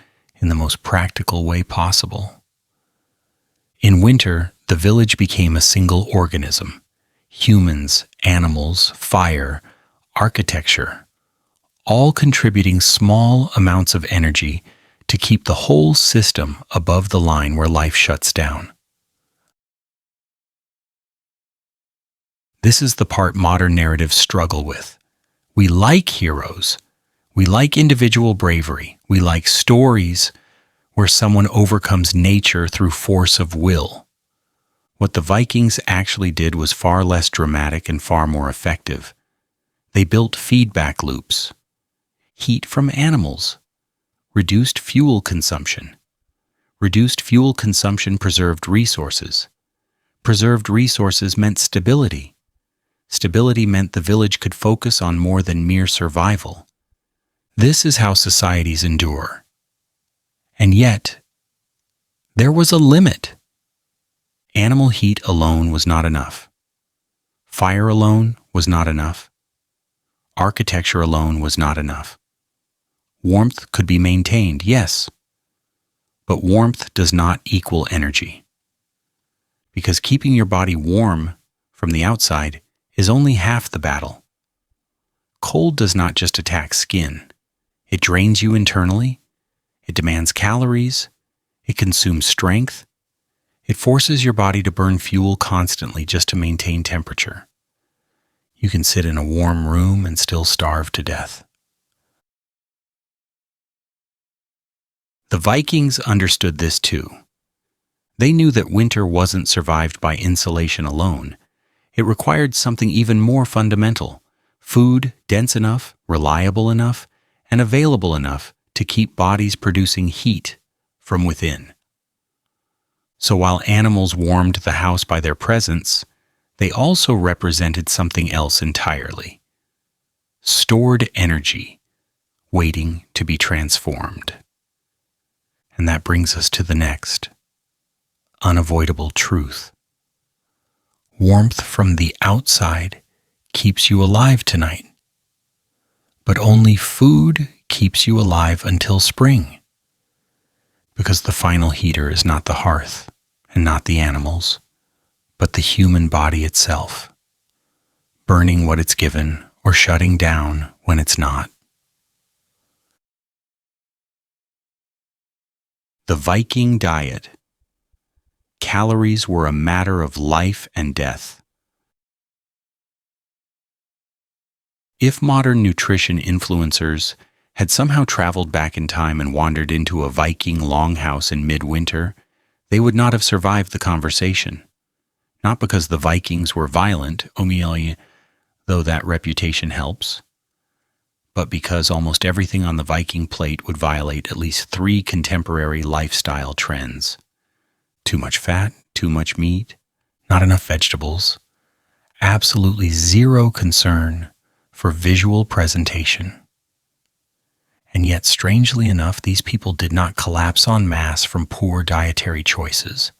A: in the most practical way possible. In winter, the village became a single organism. Humans, animals, fire, architecture, all contributing small amounts of energy to keep the whole system above the line where life shuts down. This is the part modern narratives struggle with. We like heroes. We like individual bravery. We like stories where someone overcomes nature through force of will. What the Vikings actually did was far less dramatic and far more effective. They built feedback loops. Heat from animals. Reduced fuel consumption. Reduced fuel consumption preserved resources. Preserved resources meant stability. Stability meant the village could focus on more than mere survival. This is how societies endure. And yet, there was a limit. Animal heat alone was not enough. Fire alone was not enough. Architecture alone was not enough. Warmth could be maintained, yes, but warmth does not equal energy. Because keeping your body warm from the outside is only half the battle. Cold does not just attack skin. It drains you internally. It demands calories. It consumes strength. It forces your body to burn fuel constantly just to maintain temperature. You can sit in a warm room and still starve to death. The Vikings understood this too. They knew that winter wasn't survived by insulation alone. It required something even more fundamental: food dense enough, reliable enough, and available enough to keep bodies producing heat from within. So while animals warmed the house by their presence, they also represented something else entirely: stored energy, waiting to be transformed. And that brings us to the next unavoidable truth. Warmth from the outside keeps you alive tonight, but only food keeps you alive until spring, because the final heater is not the hearth and not the animals, but the human body itself, burning what it's given or shutting down when it's not. The Viking diet. Calories were a matter of life and death. If modern nutrition influencers had somehow traveled back in time and wandered into a Viking longhouse in midwinter, they would not have survived the conversation. Not because the Vikings were violent, though that reputation helps, but because almost everything on the Viking plate would violate at least 3 contemporary lifestyle trends. Too much fat, too much meat, not enough vegetables, absolutely zero concern for visual presentation. And yet, strangely enough, these people did not collapse en masse from poor dietary choices.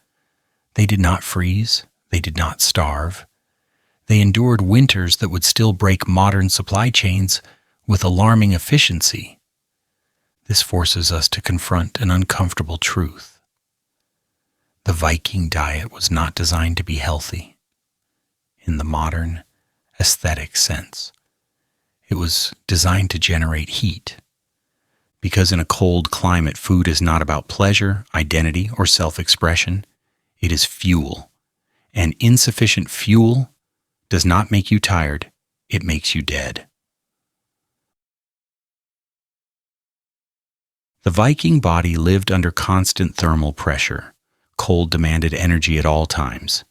A: They did not freeze, they did not starve. They endured winters that would still break modern supply chains with alarming efficiency. This forces us to confront an uncomfortable truth. The Viking diet was not designed to be healthy in the modern, aesthetic sense. It was designed to generate heat. Because in a cold climate, food is not about pleasure, identity, or self-expression. It is fuel. And insufficient fuel does not make you tired, it makes you dead. The Viking body lived under constant thermal pressure. Cold demanded energy at all times.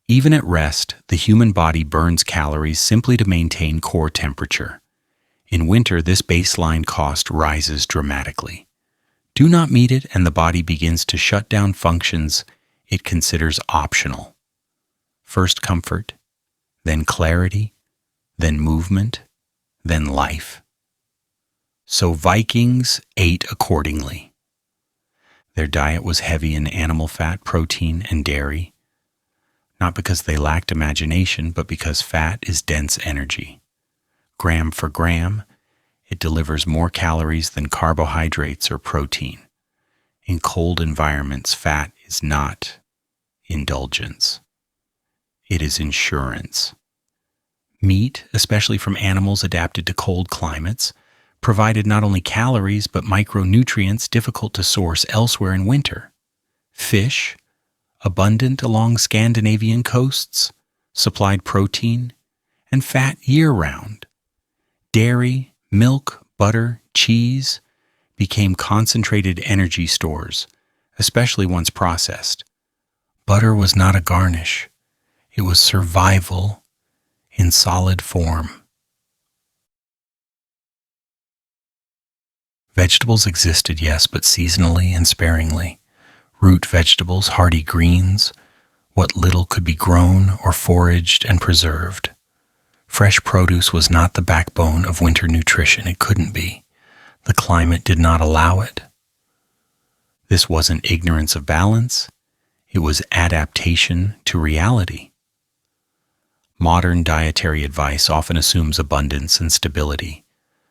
A: Even at rest, the human body burns calories simply to maintain core temperature. In winter, this baseline cost rises dramatically. Do not meet it, and the body begins to shut down functions it considers optional. First comfort, then clarity, then movement, then life. So Vikings ate accordingly. Their diet was heavy in animal fat, protein, and dairy, not because they lacked imagination, but because fat is dense energy. Gram for gram, it delivers more calories than carbohydrates or protein. In cold environments, fat is not indulgence. It is insurance. Meat, especially from animals adapted to cold climates, provided not only calories but micronutrients difficult to source elsewhere in winter. Fish, abundant along Scandinavian coasts, supplied protein and fat year-round. Dairy, milk, butter, cheese became concentrated energy stores, especially once processed. Butter was not a garnish. It was survival in solid form. Vegetables existed, yes, but seasonally and sparingly. Root vegetables, hardy greens, what little could be grown or foraged and preserved. Fresh produce was not the backbone of winter nutrition. It couldn't be. The climate did not allow it. This wasn't ignorance of balance. It was adaptation to reality. Modern dietary advice often assumes abundance and stability.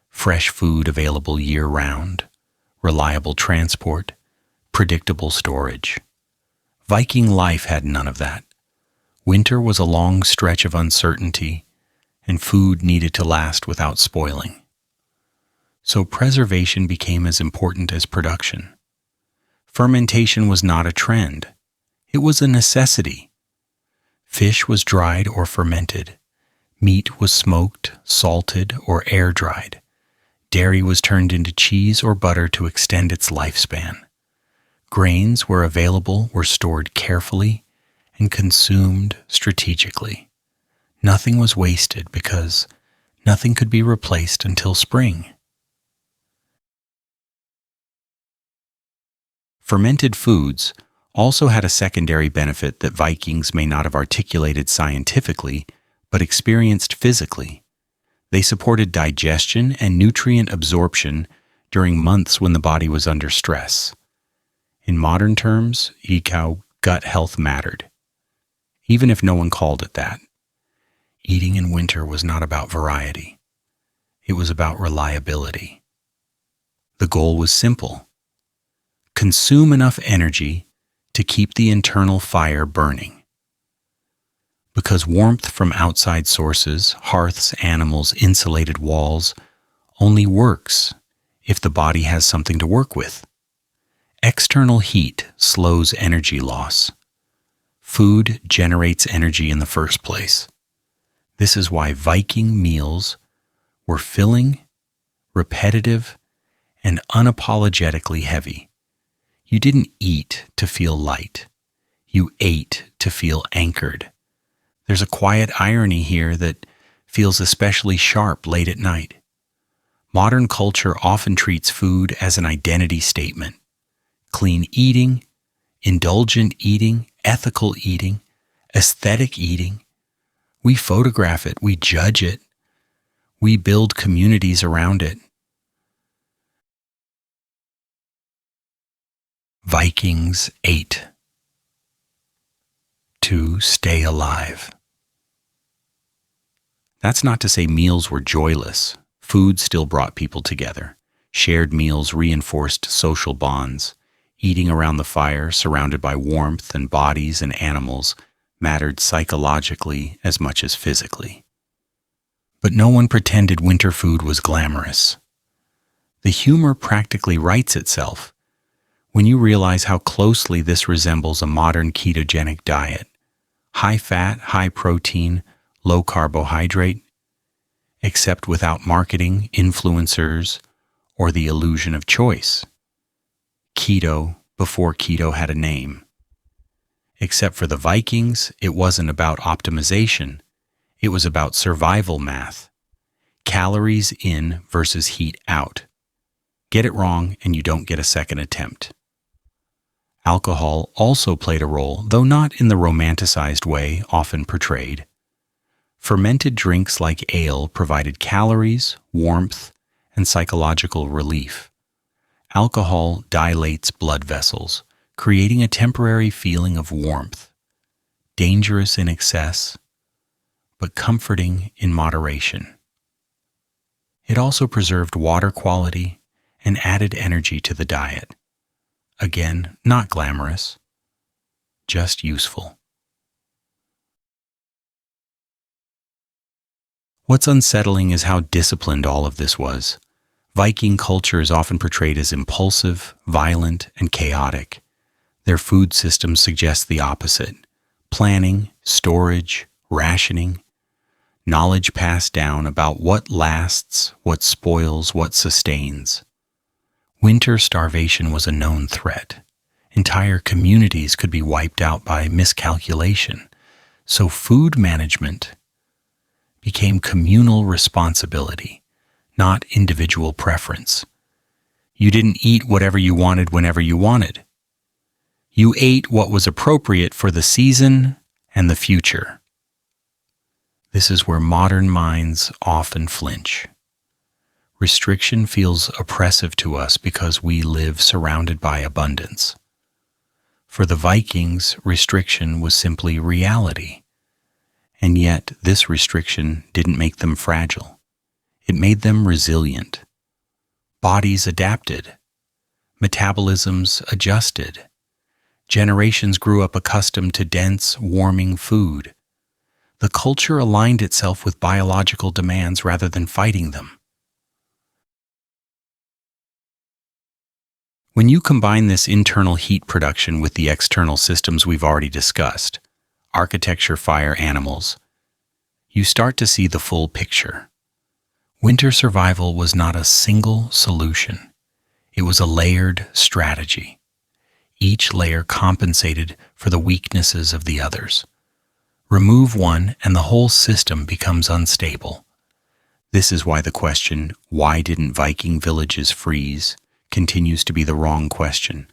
A: Fresh food available year-round, reliable transport, predictable storage. Viking life had none of that. Winter was a long stretch of uncertainty, and food needed to last without spoiling. So preservation became as important as production. Fermentation was not a trend. It was a necessity. Fish was dried or fermented. Meat was smoked, salted, or air-dried. Dairy was turned into cheese or butter to extend its lifespan. Grains, where available, were stored carefully and consumed strategically. Nothing was wasted because nothing could be replaced until spring. Fermented foods also had a secondary benefit that Vikings may not have articulated scientifically, but experienced physically. They supported digestion and nutrient absorption during months when the body was under stress. In modern terms, eco gut health mattered, even if no one called it that. Eating in winter was not about variety. It was about reliability. The goal was simple: consume enough energy to keep the internal fire burning. Because warmth from outside sources, hearths, animals, insulated walls, only works if the body has something to work with. External heat slows energy loss. Food generates energy in the first place. This is why Viking meals were filling, repetitive, and unapologetically heavy. You didn't eat to feel light. You ate to feel anchored. There's a quiet irony here that feels especially sharp late at night. Modern culture often treats food as an identity statement. Clean eating, indulgent eating, ethical eating, aesthetic eating. We photograph it, we judge it, we build communities around it. Vikings ate to stay alive. That's not to say meals were joyless. Food still brought people together. Shared meals reinforced social bonds. Eating around the fire, surrounded by warmth and bodies and animals, mattered psychologically as much as physically. But no one pretended winter food was glamorous. The humor practically writes itself when you realize how closely this resembles a modern ketogenic diet. High fat, high protein, low carbohydrate, except without marketing, influencers, or the illusion of choice. Keto before keto had a name. Except for the Vikings, it wasn't about optimization. It was about survival math. Calories in versus heat out. Get it wrong and you don't get a second attempt. Alcohol also played a role, though not in the romanticized way often portrayed. Fermented drinks like ale provided calories, warmth, and psychological relief. Alcohol dilates blood vessels, creating a temporary feeling of warmth. Dangerous in excess, but comforting in moderation. It also preserved water quality and added energy to the diet. Again, not glamorous, just useful. What's unsettling is how disciplined all of this was. Viking culture is often portrayed as impulsive, violent, and chaotic. Their food systems suggest the opposite: planning, storage, rationing, knowledge passed down about what lasts, what spoils, what sustains. Winter starvation was a known threat. Entire communities could be wiped out by miscalculation. So food management became communal responsibility, not individual preference. You didn't eat whatever you wanted whenever you wanted. You ate what was appropriate for the season and the future. This is where modern minds often flinch. Restriction feels oppressive to us because we live surrounded by abundance. For the Vikings, restriction was simply reality. And yet, this restriction didn't make them fragile. It made them resilient. Bodies adapted. Metabolisms adjusted. Generations grew up accustomed to dense, warming food. The culture aligned itself with biological demands rather than fighting them. When you combine this internal heat production with the external systems we've already discussed, architecture, fire, animals, you start to see the full picture. Winter survival was not a single solution. It was a layered strategy. Each layer compensated for the weaknesses of the others. Remove one and the whole system becomes unstable. This is why the question, why didn't Viking villages freeze, continues to be the wrong question.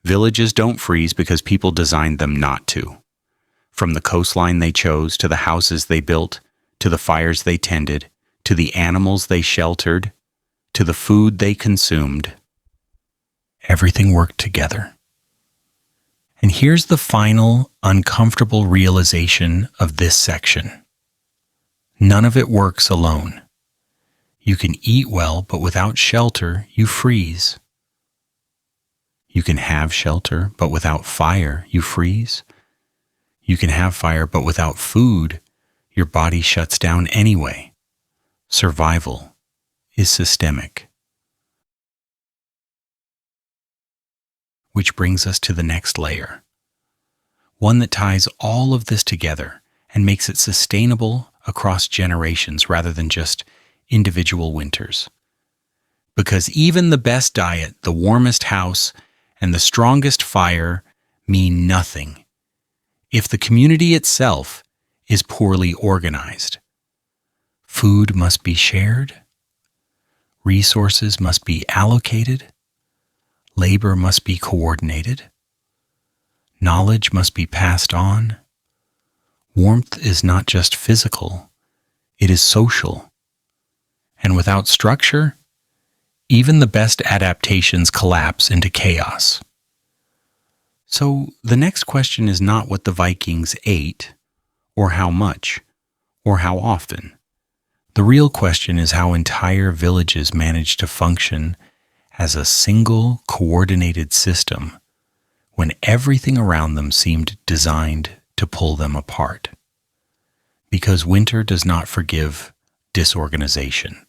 A: Villages don't freeze because people designed them not to. From the coastline they chose, to the houses they built, to the fires they tended, to the animals they sheltered, to the food they consumed, everything worked together. And here's the final, uncomfortable realization of this section. None of it works alone. You can eat well, but without shelter, you freeze. You can have shelter, but without fire, you freeze. You can have fire, but without food, your body shuts down anyway. Survival is systemic. Which brings us to the next layer. One that ties all of this together and makes it sustainable across generations rather than just individual winters. Because even the best diet, the warmest house, and the strongest fire mean nothing if the community itself is poorly organized. Food must be shared, resources must be allocated, labor must be coordinated, knowledge must be passed on. Warmth is not just physical, it is social. And without structure, even the best adaptations collapse into chaos. So the next question is not what the Vikings ate, or how much, or how often. The real question is how entire villages managed to function as a single coordinated system when everything around them seemed designed to pull them apart. Because winter does not forgive disorganization.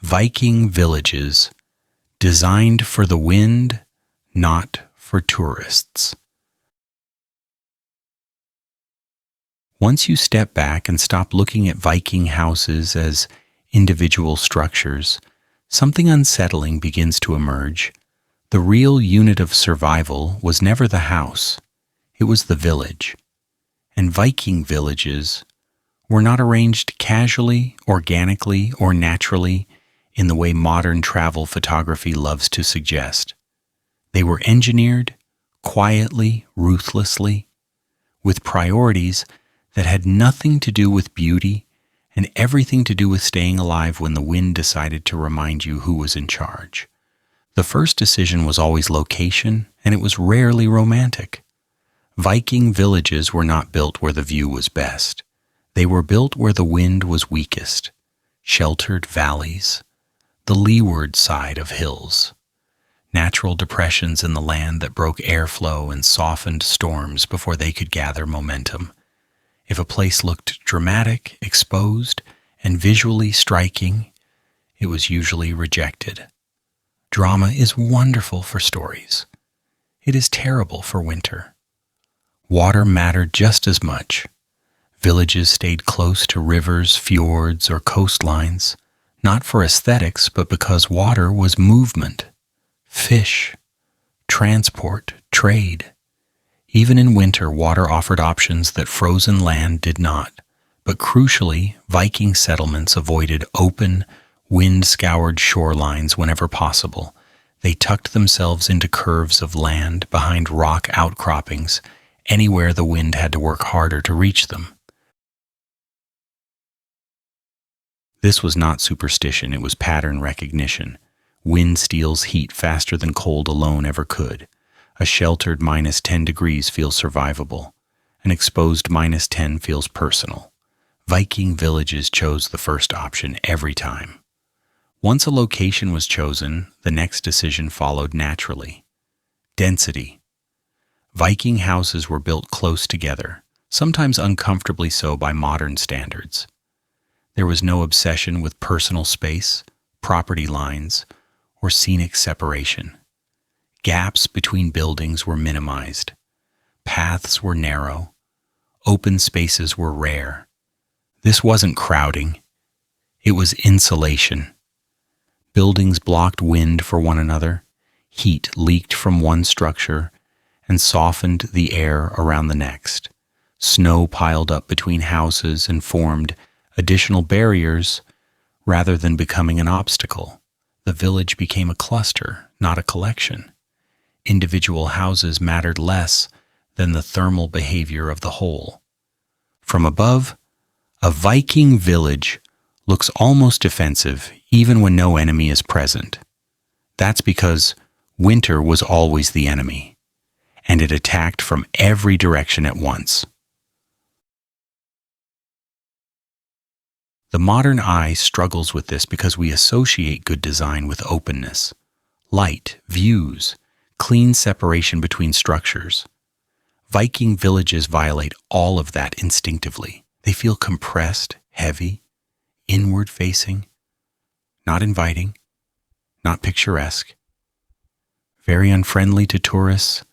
A: Viking villages designed for the wind, not for tourists. Once you step back and stop looking at Viking houses as individual structures, something unsettling begins to emerge. The real unit of survival was never the house, it was the village. And Viking villages were not arranged casually, organically, or naturally in the way modern travel photography loves to suggest. They were engineered quietly, ruthlessly, with priorities that had nothing to do with beauty and everything to do with staying alive when the wind decided to remind you who was in charge. The first decision was always location, and it was rarely romantic. Viking villages were not built where the view was best. They were built where the wind was weakest, sheltered valleys, the leeward side of hills, natural depressions in the land that broke airflow and softened storms before they could gather momentum. If a place looked dramatic, exposed, and visually striking, it was usually rejected. Drama is wonderful for stories. It is terrible for winter. Water mattered just as much. Villages stayed close to rivers, fjords, or coastlines, not for aesthetics, but because water was movement, fish, transport, trade. Even in winter, water offered options that frozen land did not. But crucially, Viking settlements avoided open, wind-scoured shorelines whenever possible. They tucked themselves into curves of land behind rock outcroppings, anywhere the wind had to work harder to reach them. This was not superstition, it was pattern recognition. Wind steals heat faster than cold alone ever could. A sheltered -10 degrees feels survivable. An exposed -10 feels personal. Viking villages chose the first option every time. Once a location was chosen, the next decision followed naturally. Density. Viking houses were built close together, sometimes uncomfortably so by modern standards. There was no obsession with personal space, property lines, or scenic separation. Gaps between buildings were minimized. Paths were narrow. open spaces were rare. This wasn't crowding, it was insulation. Buildings blocked wind for one another, heat leaked from one structure and softened the air around the next. Snow piled up between houses and formed additional barriers rather than becoming an obstacle. The village became a cluster, not a collection. Individual houses mattered less than the thermal behavior of the whole. From above, a Viking village looks almost defensive even when no enemy is present. That's because winter was always the enemy, and it attacked from every direction at once. The modern eye struggles with this because we associate good design with openness, light, views, clean separation between structures. Viking villages violate all of that instinctively. They feel compressed, heavy, inward-facing, not inviting, not picturesque, very unfriendly to tourists,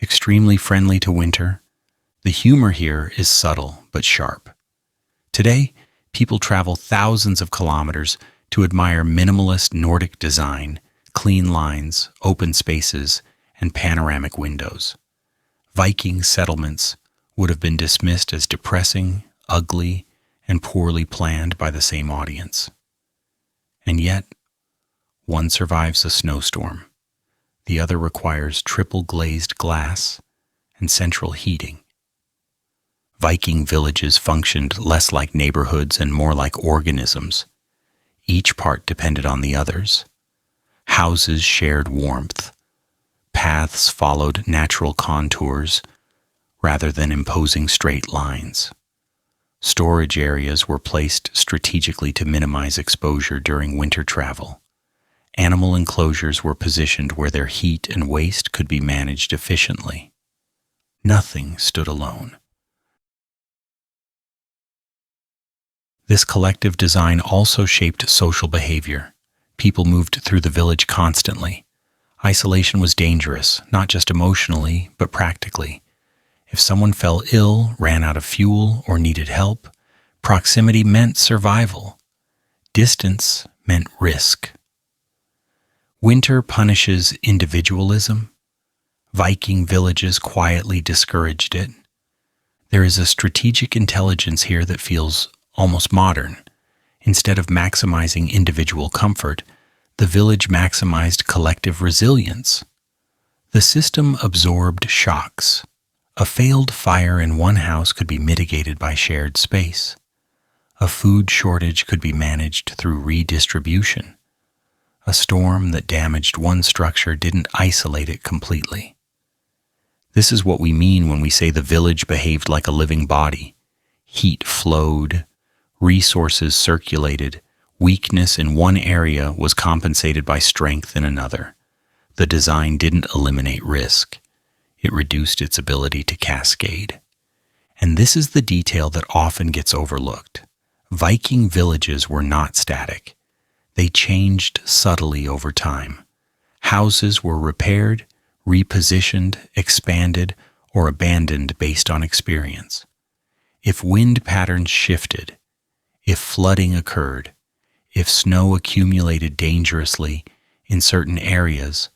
A: extremely friendly to winter. The humor here is subtle but sharp. Today, people travel thousands of kilometers to admire minimalist Nordic design, clean lines, open spaces, and panoramic windows. Viking settlements would have been dismissed as depressing, ugly, and poorly planned by the same audience. And yet, one survives a snowstorm. The other requires triple glazed glass and central heating. Viking villages functioned less like neighborhoods and more like organisms. Each part depended on the others. Houses shared warmth. Paths followed natural contours rather than imposing straight lines. Storage areas were placed strategically to minimize exposure during winter travel. Animal enclosures were positioned where their heat and waste could be managed efficiently. Nothing stood alone. This collective design also shaped social behavior. People moved through the village constantly. Isolation was dangerous, not just emotionally, but practically. If someone fell ill, ran out of fuel, or needed help, proximity meant survival. Distance meant risk. Winter punishes individualism. Viking villages quietly discouraged it. There is a strategic intelligence here that feels almost modern. Instead of maximizing individual comfort, the village maximized collective resilience. The system absorbed shocks. A failed fire in one house could be mitigated by shared space. A food shortage could be managed through redistribution. A storm that damaged one structure didn't isolate it completely. This is what we mean when we say the village behaved like a living body. Heat flowed, resources circulated, weakness in one area was compensated by strength in another. The design didn't eliminate risk. It reduced its ability to cascade. And this is the detail that often gets overlooked. Viking villages were not static. They changed subtly over time. Houses were repaired, repositioned, expanded, or abandoned based on experience. If wind patterns shifted, if flooding occurred, if snow accumulated dangerously in certain areas,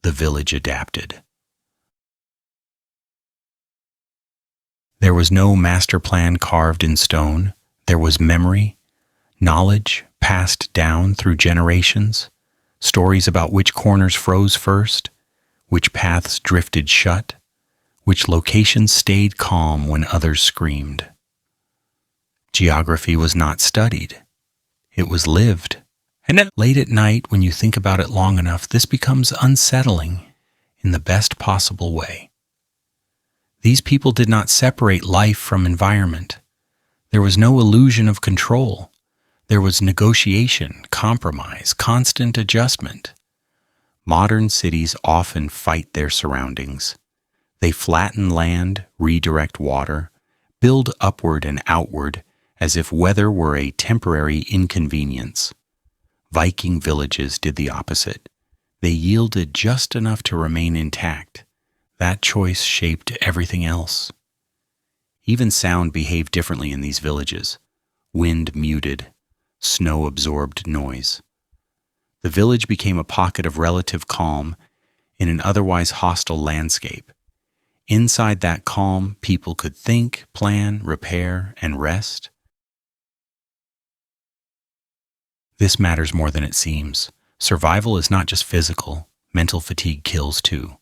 A: the village adapted. There was no master plan carved in stone. There was memory, knowledge passed down through generations, stories about which corners froze first, which paths drifted shut, which locations stayed calm when others screamed. Geography was not studied. It was lived. And then late at night, when you think about it long enough, this becomes unsettling in the best possible way. These people did not separate life from environment. There was no illusion of control. There was negotiation, compromise, constant adjustment. Modern cities often fight their surroundings. They flatten land, redirect water, build upward and outward as if weather were a temporary inconvenience. Viking villages did the opposite. They yielded just enough to remain intact. That choice shaped everything else. Even sound behaved differently in these villages. Wind muted, snow absorbed noise. The village became a pocket of relative calm in an otherwise hostile landscape. Inside that calm, people could think, plan, repair, and rest. This matters more than it seems. Survival is not just physical, mental fatigue kills too.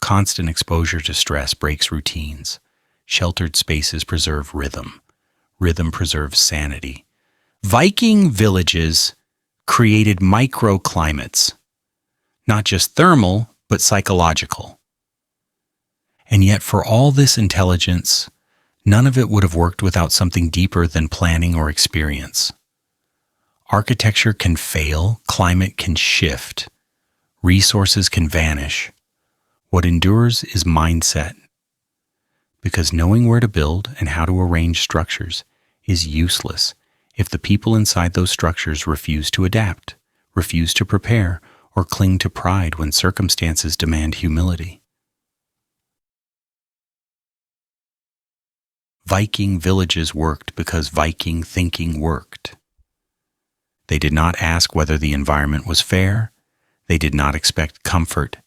A: Constant exposure to stress breaks routines. Sheltered spaces preserve rhythm. Rhythm preserves sanity. Viking villages created microclimates, not just thermal, but psychological. And yet, for all this intelligence, none of it would have worked without something deeper than planning or experience. Architecture can fail, climate can shift, resources can vanish. What endures is mindset. Because knowing where to build and how to arrange structures is useless if the people inside those structures refuse to adapt, refuse to prepare, or cling to pride when circumstances demand humility. Viking villages worked because Viking thinking worked. They did not ask whether the environment was fair. They did not expect comfort.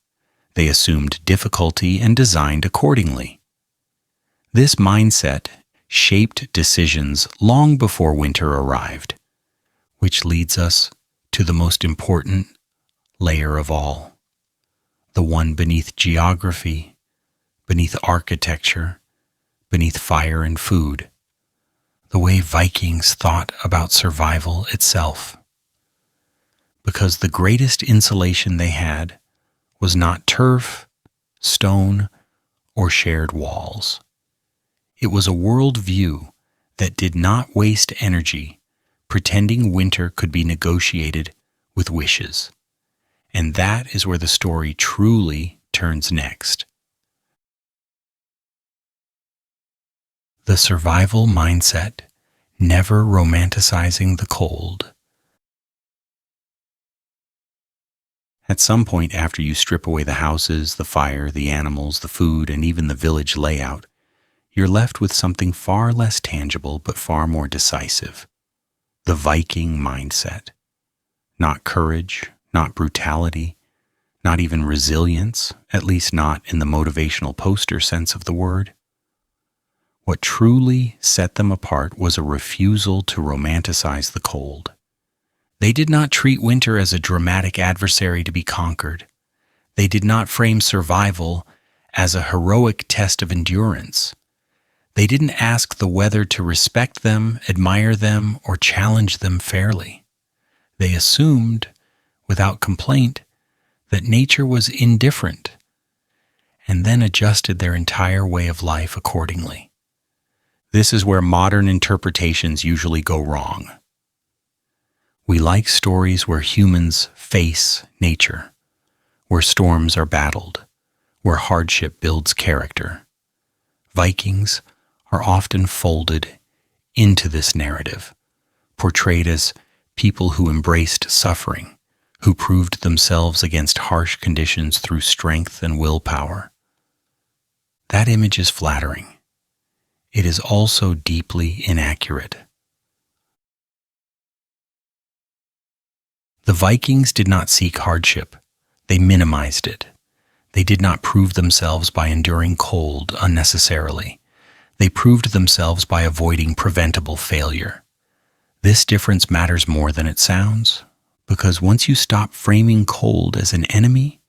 A: They assumed difficulty and designed accordingly. This mindset shaped decisions long before winter arrived, which leads us to the most important layer of all, the one beneath geography, beneath architecture, beneath fire and food, the way Vikings thought about survival itself. Because the greatest insulation they had was not turf, stone, or shared walls. It was a worldview that did not waste energy pretending winter could be negotiated with wishes. And that is where the story truly turns next. The survival mindset, never romanticizing the cold. At some point after you strip away the houses, the fire, the animals, the food, and even the village layout, you're left with something far less tangible but far more decisive. The Viking mindset. Not courage, not brutality, not even resilience, at least not in the motivational poster sense of the word. What truly set them apart was a refusal to romanticize the cold. They did not treat winter as a dramatic adversary to be conquered. They did not frame survival as a heroic test of endurance. They didn't ask the weather to respect them, admire them, or challenge them fairly. They assumed, without complaint, that nature was indifferent, and then adjusted their entire way of life accordingly. This is where modern interpretations usually go wrong. We like stories where humans face nature, where storms are battled, where hardship builds character. Vikings are often folded into this narrative, portrayed as people who embraced suffering, who proved themselves against harsh conditions through strength and willpower. That image is flattering. It is also deeply inaccurate. The Vikings did not seek hardship. They minimized it. They did not prove themselves by enduring cold unnecessarily. They proved themselves by avoiding preventable failure. This difference matters more than it sounds, because once you stop framing cold as an enemy,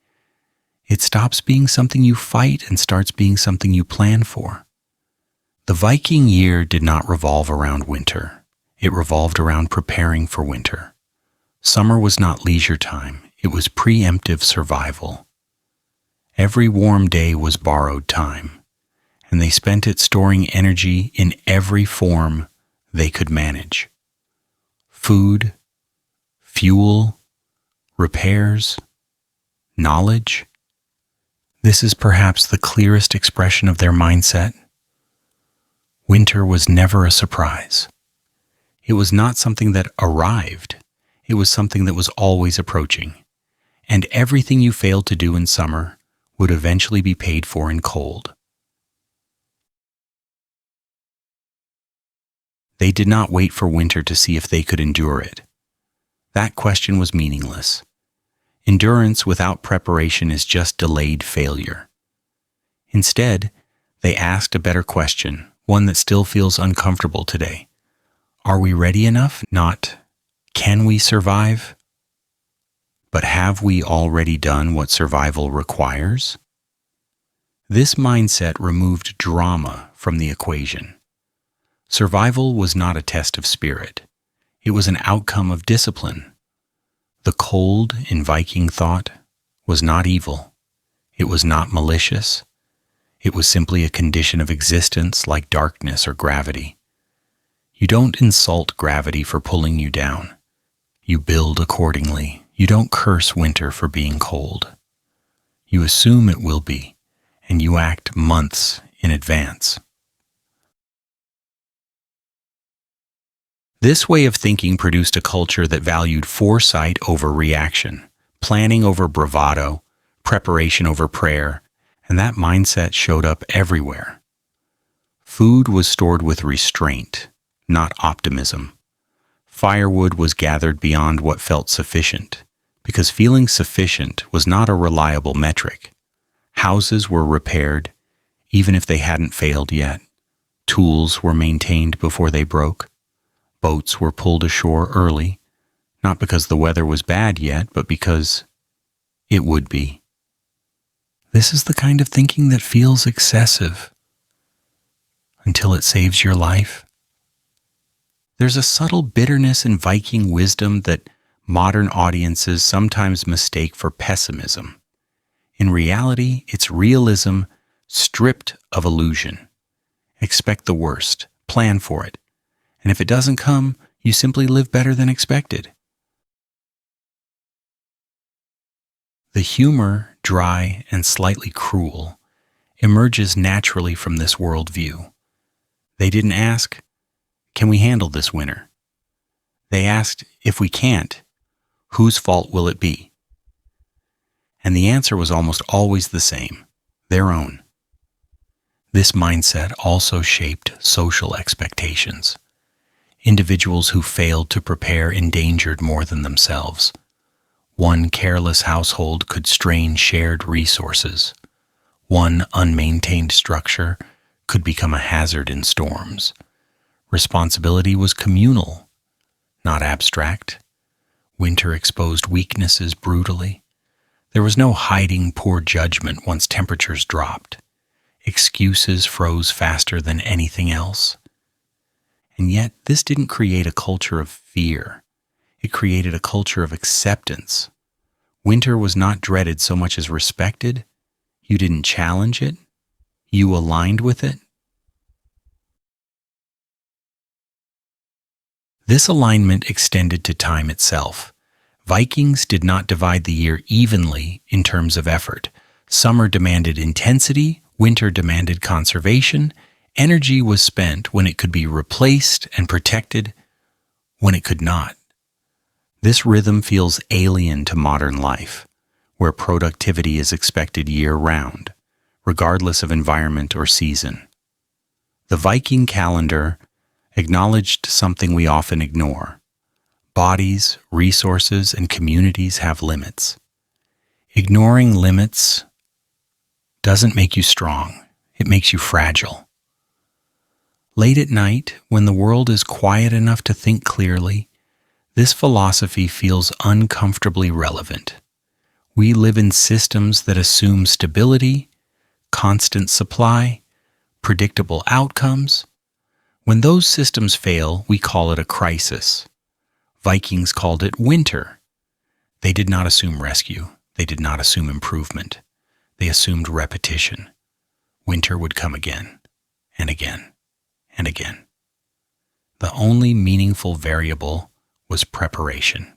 A: it stops being something you fight and starts being something you plan for. The Viking year did not revolve around winter. It revolved around preparing for winter. Summer was not leisure time. It was preemptive survival. Every warm day was borrowed time, and they spent it storing energy in every form they could manage. Food, fuel, repairs, knowledge. This is perhaps the clearest expression of their mindset. Winter was never a surprise. It was not something that arrived. It was something that was always approaching. And everything you failed to do in summer would eventually be paid for in cold. They did not wait for winter to see if they could endure it. That question was meaningless. Endurance without preparation is just delayed failure. Instead, they asked a better question, one that still feels uncomfortable today. Are we ready enough? Not, can we survive? But have we already done what survival requires? This mindset removed drama from the equation. Survival was not a test of spirit. It was an outcome of discipline. The cold, in Viking thought, was not evil. It was not malicious. It was simply a condition of existence like darkness or gravity. You don't insult gravity for pulling you down. You build accordingly. You don't curse winter for being cold. You assume it will be, and you act months in advance. This way of thinking produced a culture that valued foresight over reaction, planning over bravado, preparation over prayer, and that mindset showed up everywhere. Food was stored with restraint, not optimism. Firewood was gathered beyond what felt sufficient, because feeling sufficient was not a reliable metric. Houses were repaired, even if they hadn't failed yet. Tools were maintained before they broke. Boats were pulled ashore early, not because the weather was bad yet, but because it would be. This is the kind of thinking that feels excessive until it saves your life. There's a subtle bitterness in Viking wisdom that modern audiences sometimes mistake for pessimism. In reality, it's realism stripped of illusion. Expect the worst, plan for it, and if it doesn't come, you simply live better than expected. The humor, dry and slightly cruel, emerges naturally from this worldview. They didn't ask, can we handle this winter? They asked, if we can't, whose fault will it be? And the answer was almost always the same, their own. This mindset also shaped social expectations. Individuals who failed to prepare endangered more than themselves. One careless household could strain shared resources. One unmaintained structure could become a hazard in storms. Responsibility was communal, not abstract. Winter exposed weaknesses brutally. There was no hiding poor judgment once temperatures dropped. Excuses froze faster than anything else. And yet, this didn't create a culture of fear. It created a culture of acceptance. Winter was not dreaded so much as respected. You didn't challenge it. You aligned with it. This alignment extended to time itself. Vikings did not divide the year evenly in terms of effort. Summer demanded intensity, winter demanded conservation. Energy was spent when it could be replaced and protected when it could not. This rhythm feels alien to modern life, where productivity is expected year-round, regardless of environment or season. The Viking calendar acknowledged something we often ignore. Bodies, resources, and communities have limits. Ignoring limits doesn't make you strong, it makes you fragile. Late at night, when the world is quiet enough to think clearly, this philosophy feels uncomfortably relevant. We live in systems that assume stability, constant supply, predictable outcomes. When those systems fail, we call it a crisis. Vikings called it winter. They did not assume rescue. They did not assume improvement. They assumed repetition. Winter would come again, and again, and again. The only meaningful variable was preparation.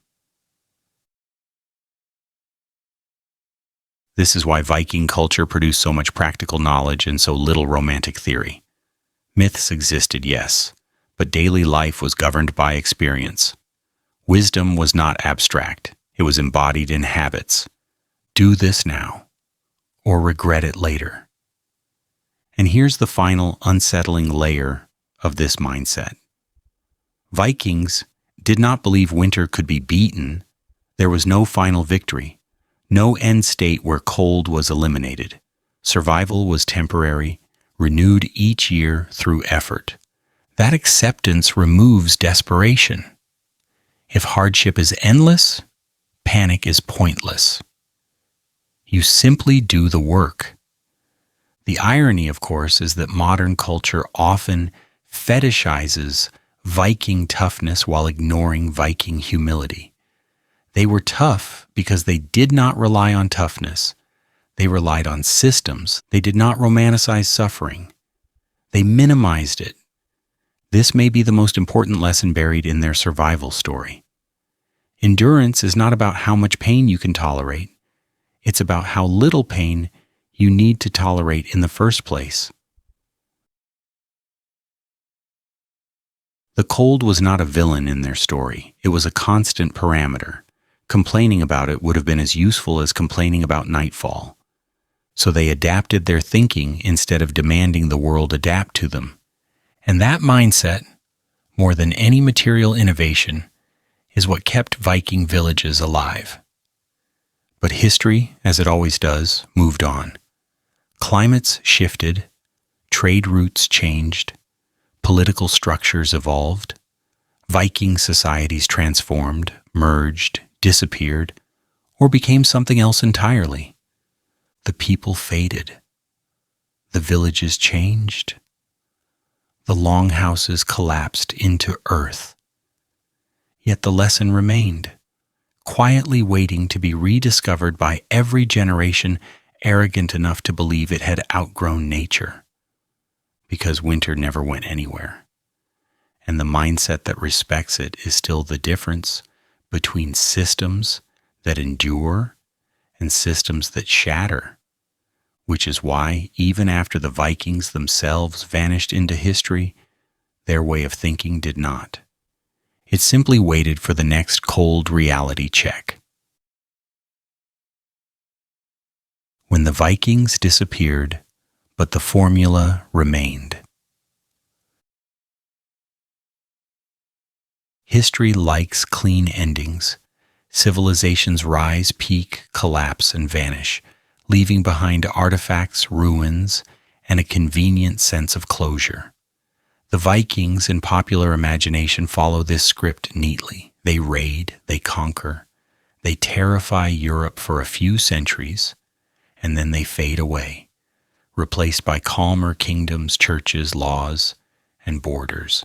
A: This is why Viking culture produced so much practical knowledge and so little romantic theory. Myths existed, yes, but daily life was governed by experience. Wisdom was not abstract. It was embodied in habits. Do this now, or regret it later. And here's the final unsettling layer of this mindset. Vikings did not believe winter could be beaten. There was no final victory, no end state where cold was eliminated. Survival was temporary, renewed each year through effort. That acceptance removes desperation. If hardship is endless, panic is pointless. You simply do the work. The irony, of course, is that modern culture often fetishizes Viking toughness while ignoring Viking humility. They were tough because they did not rely on toughness. They relied on systems. They did not romanticize suffering. They minimized it. This may be the most important lesson buried in their survival story. Endurance is not about how much pain you can tolerate. It's about how little pain you need to tolerate in the first place. The cold was not a villain in their story. It was a constant parameter. Complaining about it would have been as useful as complaining about nightfall. So they adapted their thinking instead of demanding the world adapt to them. And that mindset, more than any material innovation, is what kept Viking villages alive. But history, as it always does, moved on. Climates shifted, trade routes changed, political structures evolved, Viking societies transformed, merged, disappeared, or became something else entirely. The people faded. The villages changed. The longhouses collapsed into earth. Yet the lesson remained, quietly waiting to be rediscovered by every generation arrogant enough to believe it had outgrown nature. Because winter never went anywhere. And the mindset that respects it is still the difference between systems that endure and systems that shatter, which is why, even after the Vikings themselves vanished into history, their way of thinking did not. It simply waited for the next cold reality check. When the Vikings disappeared, but the formula remained. History likes clean endings. Civilizations rise, peak, collapse, and vanish, leaving behind artifacts, ruins, and a convenient sense of closure. The Vikings, in popular imagination, follow this script neatly. They raid, they conquer, they terrify Europe for a few centuries, and then they fade away, replaced by calmer kingdoms, churches, laws, and borders.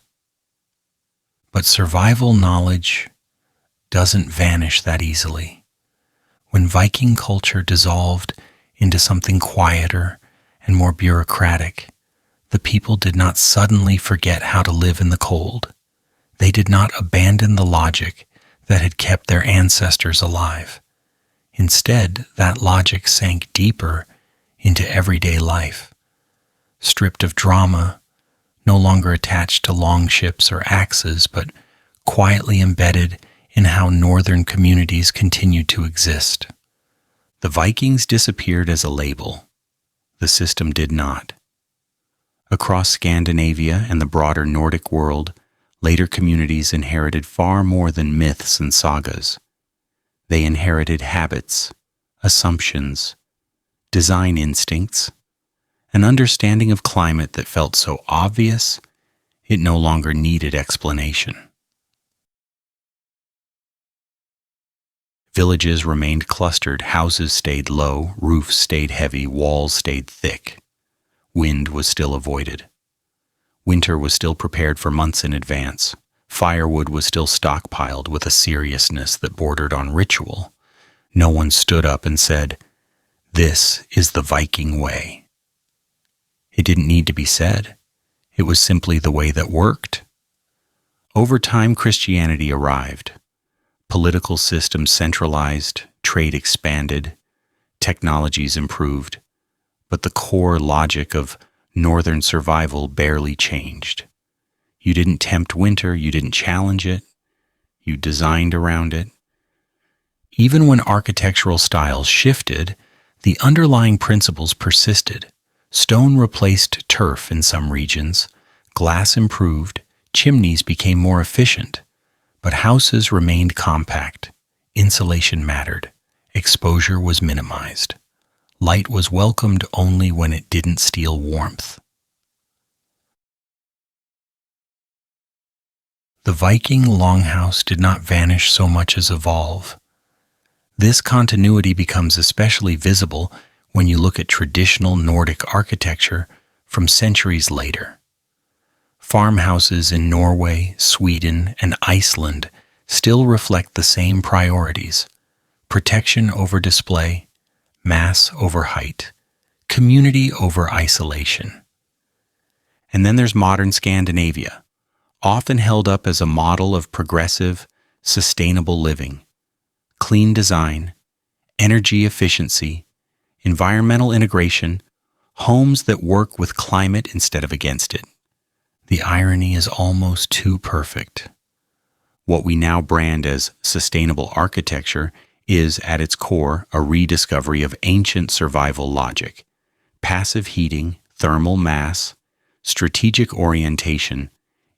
A: But survival knowledge doesn't vanish that easily. When Viking culture dissolved into something quieter and more bureaucratic, the people did not suddenly forget how to live in the cold. They did not abandon the logic that had kept their ancestors alive. Instead, that logic sank deeper into everyday life, stripped of drama, no longer attached to longships or axes, but quietly embedded in how northern communities continued to exist. The Vikings disappeared as a label. The system did not. Across Scandinavia and the broader Nordic world, later communities inherited far more than myths and sagas. They inherited habits, assumptions, design instincts, an understanding of climate that felt so obvious it no longer needed explanation. Villages remained clustered, houses stayed low, roofs stayed heavy, walls stayed thick. Wind was still avoided. Winter was still prepared for months in advance. Firewood was still stockpiled with a seriousness that bordered on ritual. No one stood up and said, "This is the Viking way." It didn't need to be said. It was simply the way that worked. Over time, Christianity arrived. Political systems centralized, trade expanded, technologies improved, but the core logic of northern survival barely changed. You didn't tempt winter, you didn't challenge it, you designed around it. Even when architectural styles shifted, the underlying principles persisted. Stone replaced turf in some regions, glass improved, Chimneys became more efficient, but houses remained compact. Insulation mattered. Exposure was minimized. Light was welcomed only when it didn't steal warmth. The Viking longhouse did not vanish so much as evolve. This continuity becomes especially visible when you look at traditional Nordic architecture from centuries later. Farmhouses in Norway, Sweden, and Iceland still reflect the same priorities: protection over display, mass over height, community over isolation. And then there's modern Scandinavia, often held up as a model of progressive, sustainable living. Clean design, energy efficiency, environmental integration, homes that work with climate instead of against it. The irony is almost too perfect. What we now brand as sustainable architecture is, at its core, a rediscovery of ancient survival logic: passive heating, thermal mass, strategic orientation,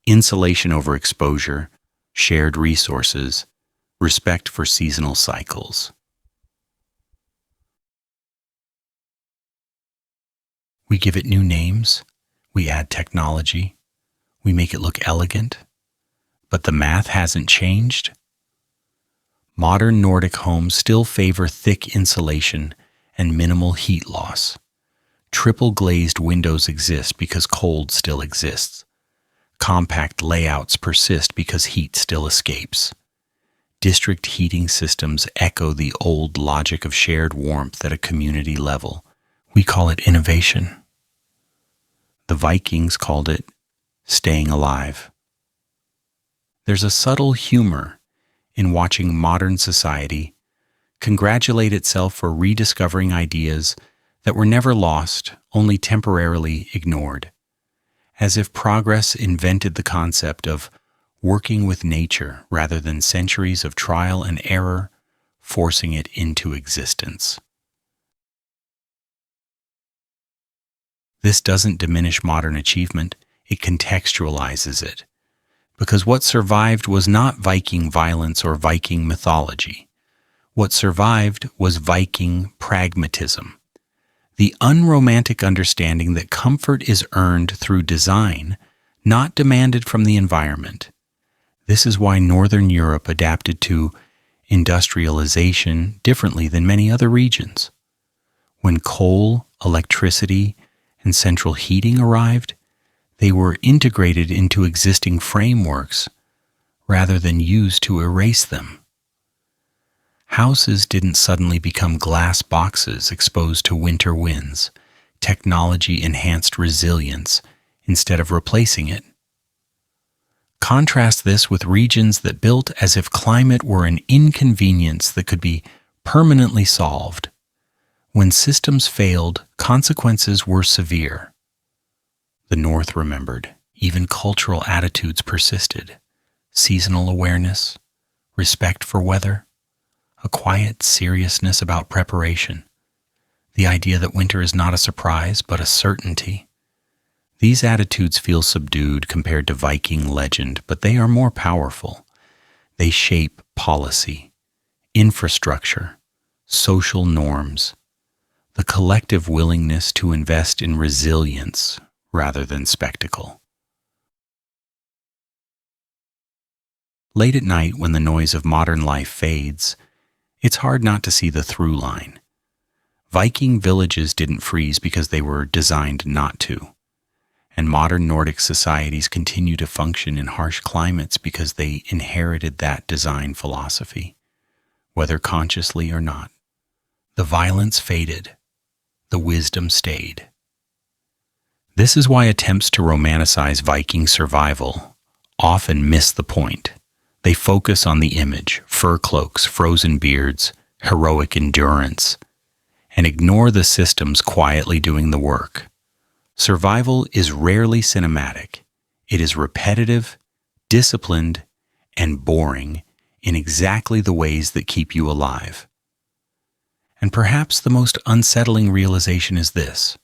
A: insulation over exposure, shared resources, respect for seasonal cycles. We give it new names, we add technology, we make it look elegant, but the math hasn't changed. Modern Nordic homes still favor thick insulation and minimal heat loss. Triple glazed windows exist because cold still exists. Compact layouts persist because heat still escapes. District heating systems echo the old logic of shared warmth at a community level. We call it innovation. The Vikings called it staying alive. There's a subtle humor in watching modern society congratulate itself for rediscovering ideas that were never lost, only temporarily ignored, as if progress invented the concept of working with nature rather than centuries of trial and error forcing it into existence. This doesn't diminish modern achievement, it contextualizes it. Because what survived was not Viking violence or Viking mythology. What survived was Viking pragmatism, the unromantic understanding that comfort is earned through design, not demanded from the environment. This is why Northern Europe adapted to industrialization differently than many other regions. When coal, electricity, and central heating arrived, they were integrated into existing frameworks rather than used to erase them. Houses didn't suddenly become glass boxes exposed to winter winds. Technology enhanced resilience instead of replacing it. Contrast this with regions that built as if climate were an inconvenience that could be permanently solved. When systems failed, consequences were severe. The North remembered. Even cultural attitudes persisted. Seasonal awareness, respect for weather, a quiet seriousness about preparation, the idea that winter is not a surprise but a certainty. These attitudes feel subdued compared to Viking legend, but they are more powerful. They shape policy, infrastructure, social norms, the collective willingness to invest in resilience rather than spectacle. Late at night, when the noise of modern life fades, it's hard not to see the through line. Viking villages didn't freeze because they were designed not to, and modern Nordic societies continue to function in harsh climates because they inherited that design philosophy, whether consciously or not. The violence faded, the wisdom stayed. This is why attempts to romanticize Viking survival often miss the point. They focus on the image, fur cloaks, frozen beards, heroic endurance, and ignore the systems quietly doing the work. Survival is rarely cinematic. It is repetitive, disciplined, and boring in exactly the ways that keep you alive. And perhaps the most unsettling realization is this: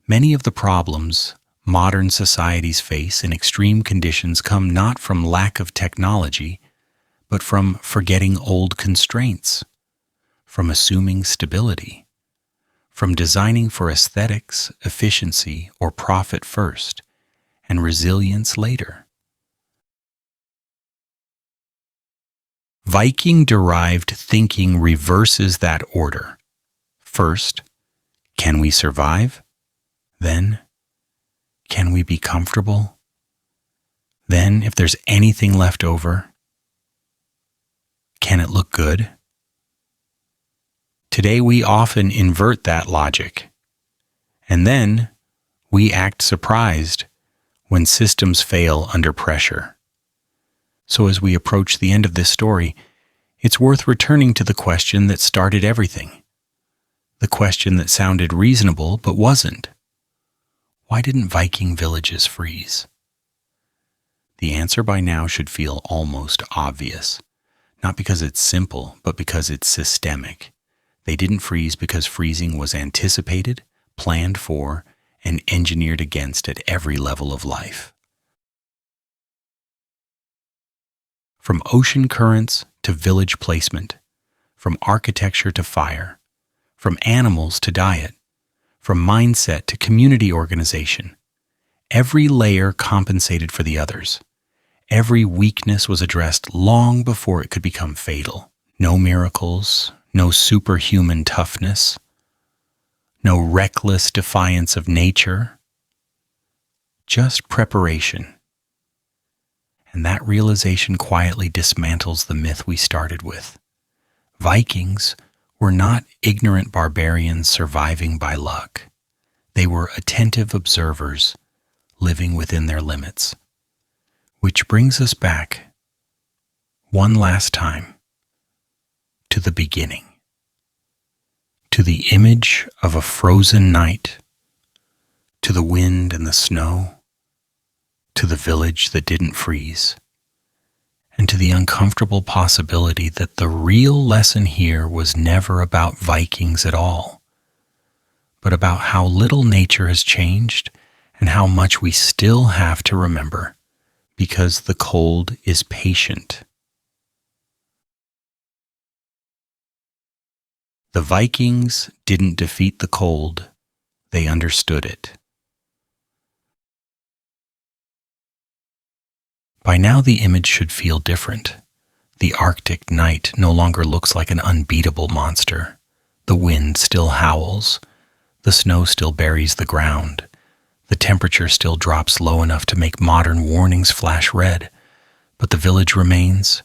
A: many of the problems modern societies face in extreme conditions come not from lack of technology, but from forgetting old constraints, from assuming stability, from designing for aesthetics, efficiency, or profit first, and resilience later. Viking-derived thinking reverses that order. First, can we survive? Then, can we be comfortable? Then, if there's anything left over, can it look good? Today we often invert that logic, and then we act surprised when systems fail under pressure. So as we approach the end of this story, it's worth returning to the question that started everything. The question that sounded reasonable but wasn't. Why didn't Viking villages freeze? The answer by now should feel almost obvious. Not because it's simple, but because it's systemic. They didn't freeze because freezing was anticipated, planned for, and engineered against at every level of life. From ocean currents to village placement, from architecture to fire, from animals to diet, from mindset to community organization, every layer compensated for the others. Every weakness was addressed long before it could become fatal. No miracles, no superhuman toughness, no reckless defiance of nature, just preparation. And that realization quietly dismantles the myth we started with. Vikings were not ignorant barbarians surviving by luck. They were attentive observers living within their limits. Which brings us back, one last time, to the beginning. To the image of a frozen night, to the wind and the snow, to the village that didn't freeze, and to the uncomfortable possibility that the real lesson here was never about Vikings at all, but about how little nature has changed and how much we still have to remember, because the cold is patient. The Vikings didn't defeat the cold, they understood it. By now the image should feel different. The Arctic night no longer looks like an unbeatable monster. The wind still howls. The snow still buries the ground. The temperature still drops low enough to make modern warnings flash red. But the village remains.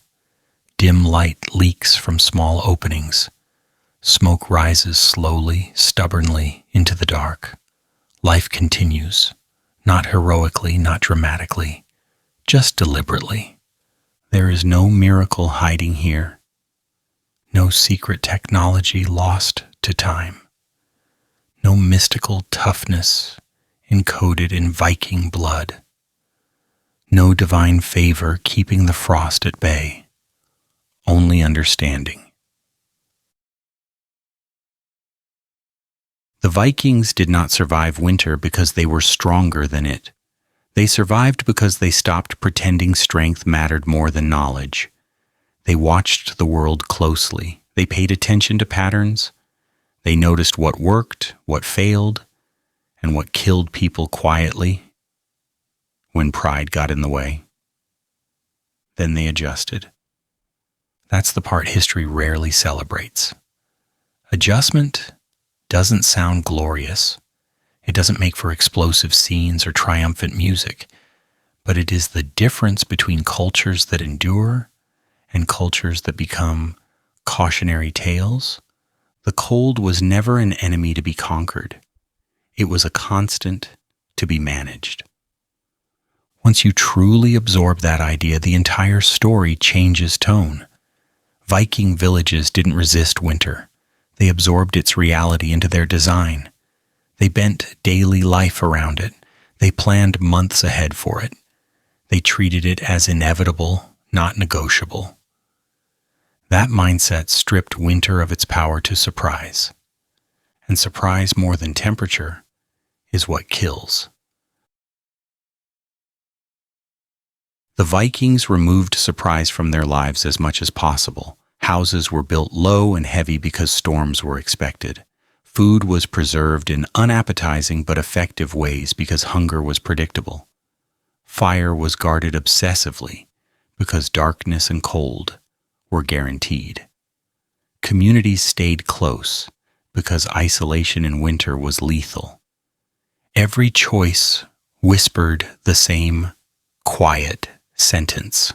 A: Dim light leaks from small openings. Smoke rises slowly, stubbornly, into the dark. Life continues, not heroically, not dramatically, just deliberately. There is no miracle hiding here, no secret technology lost to time, no mystical toughness encoded in Viking blood, no divine favor keeping the frost at bay, only understanding. The Vikings did not survive winter because they were stronger than it. They survived because they stopped pretending strength mattered more than knowledge. They watched the world closely. They paid attention to patterns. They noticed what worked, what failed, and what killed people quietly when pride got in the way. Then they adjusted. That's the part history rarely celebrates. Adjustment doesn't sound glorious. It doesn't make for explosive scenes or triumphant music, but it is the difference between cultures that endure and cultures that become cautionary tales. The cold was never an enemy to be conquered. It was a constant to be managed. Once you truly absorb that idea, the entire story changes tone. Viking villages didn't resist winter. They absorbed its reality into their design. They bent daily life around it. They planned months ahead for it. They treated it as inevitable, not negotiable. That mindset stripped winter of its power to surprise. And surprise more than temperature is what kills. The Vikings removed surprise from their lives as much as possible. Houses were built low and heavy because storms were expected. Food was preserved in unappetizing but effective ways because hunger was predictable. Fire was guarded obsessively because darkness and cold were guaranteed. Communities stayed close because isolation in winter was lethal. Every choice whispered the same quiet sentence.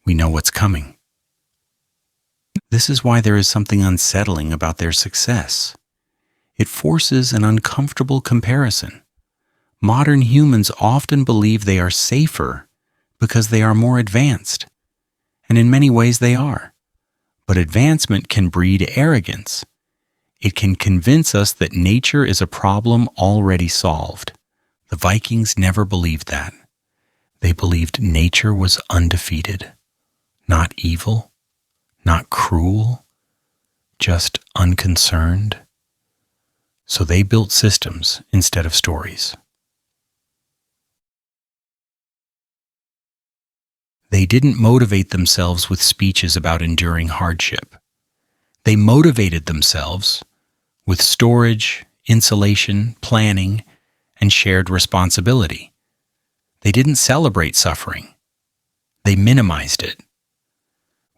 A: We know what's coming. This is why there is something unsettling about their success. It forces an uncomfortable comparison. Modern humans often believe they are safer because they are more advanced, and in many ways they are. But advancement can breed arrogance. It can convince us that nature is a problem already solved. The Vikings never believed that. They believed nature was undefeated, not evil, not cruel, just unconcerned. So they built systems instead of stories. They didn't motivate themselves with speeches about enduring hardship. They motivated themselves with storage, insulation, planning, and shared responsibility. They didn't celebrate suffering. They minimized it,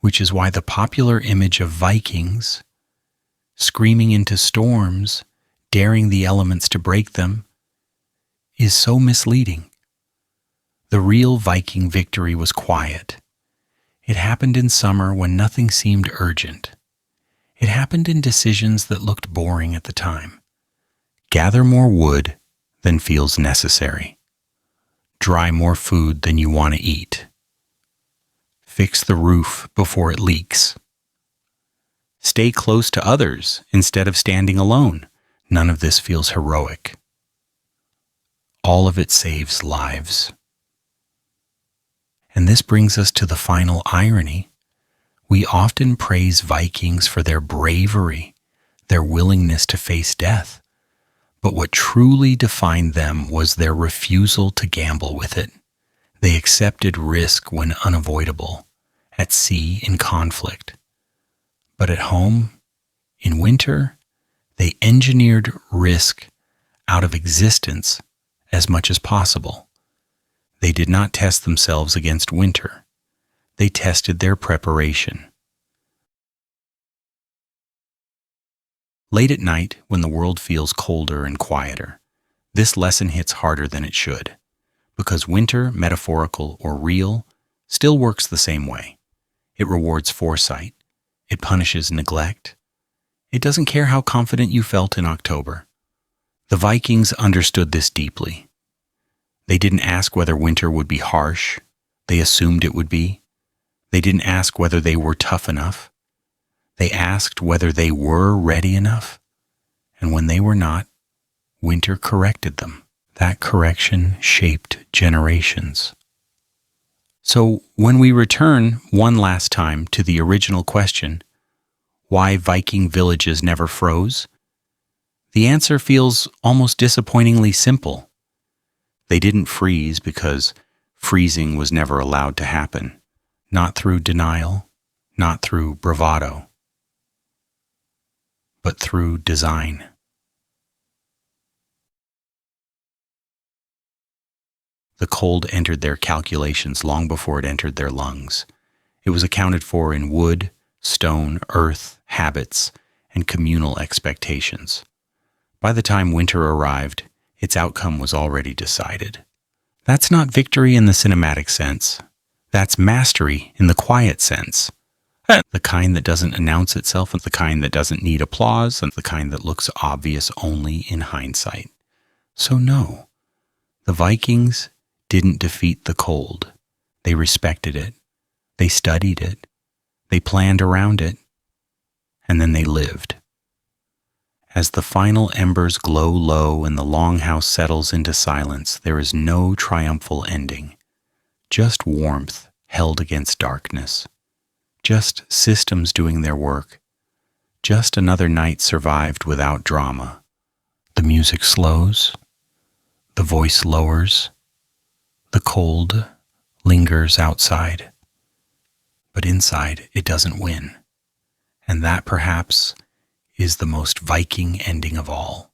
A: which is why the popular image of Vikings, screaming into storms, daring the elements to break them, is so misleading. The real Viking victory was quiet. It happened in summer when nothing seemed urgent. It happened in decisions that looked boring at the time. Gather more wood than feels necessary. Dry more food than you want to eat. Fix the roof before it leaks. Stay close to others instead of standing alone. None of this feels heroic. All of it saves lives. And this brings us to the final irony. We often praise Vikings for their bravery, their willingness to face death. But what truly defined them was their refusal to gamble with it. They accepted risk when unavoidable, at sea in conflict. But at home, in winter, they engineered risk out of existence as much as possible. They did not test themselves against winter. They tested their preparation. Late at night, when the world feels colder and quieter, this lesson hits harder than it should, because winter, metaphorical or real, still works the same way. It rewards foresight. It punishes neglect. It doesn't care how confident you felt in October. The Vikings understood this deeply. They didn't ask whether winter would be harsh. They assumed it would be. They didn't ask whether they were tough enough. They asked whether they were ready enough. And when they were not, winter corrected them. That correction shaped generations. So when we return one last time to the original question, why Viking villages never froze, the answer feels almost disappointingly simple. They didn't freeze because freezing was never allowed to happen, not through denial, not through bravado, but through design. The cold entered their calculations long before it entered their lungs. It was accounted for in wood, stone, earth, habits, and communal expectations. By the time winter arrived, its outcome was already decided. That's not victory in the cinematic sense. That's mastery in the quiet sense. The kind that doesn't announce itself, and the kind that doesn't need applause, and the kind that looks obvious only in hindsight. So no, the Vikings didn't defeat the cold. They respected it. They studied it. They planned around it. And then they lived. As the final embers glow low and the longhouse settles into silence, there is no triumphal ending. Just warmth held against darkness. Just systems doing their work. Just another night survived without drama. The music slows. The voice lowers. The cold lingers outside, but inside it doesn't win. And that perhaps is the most Viking ending of all.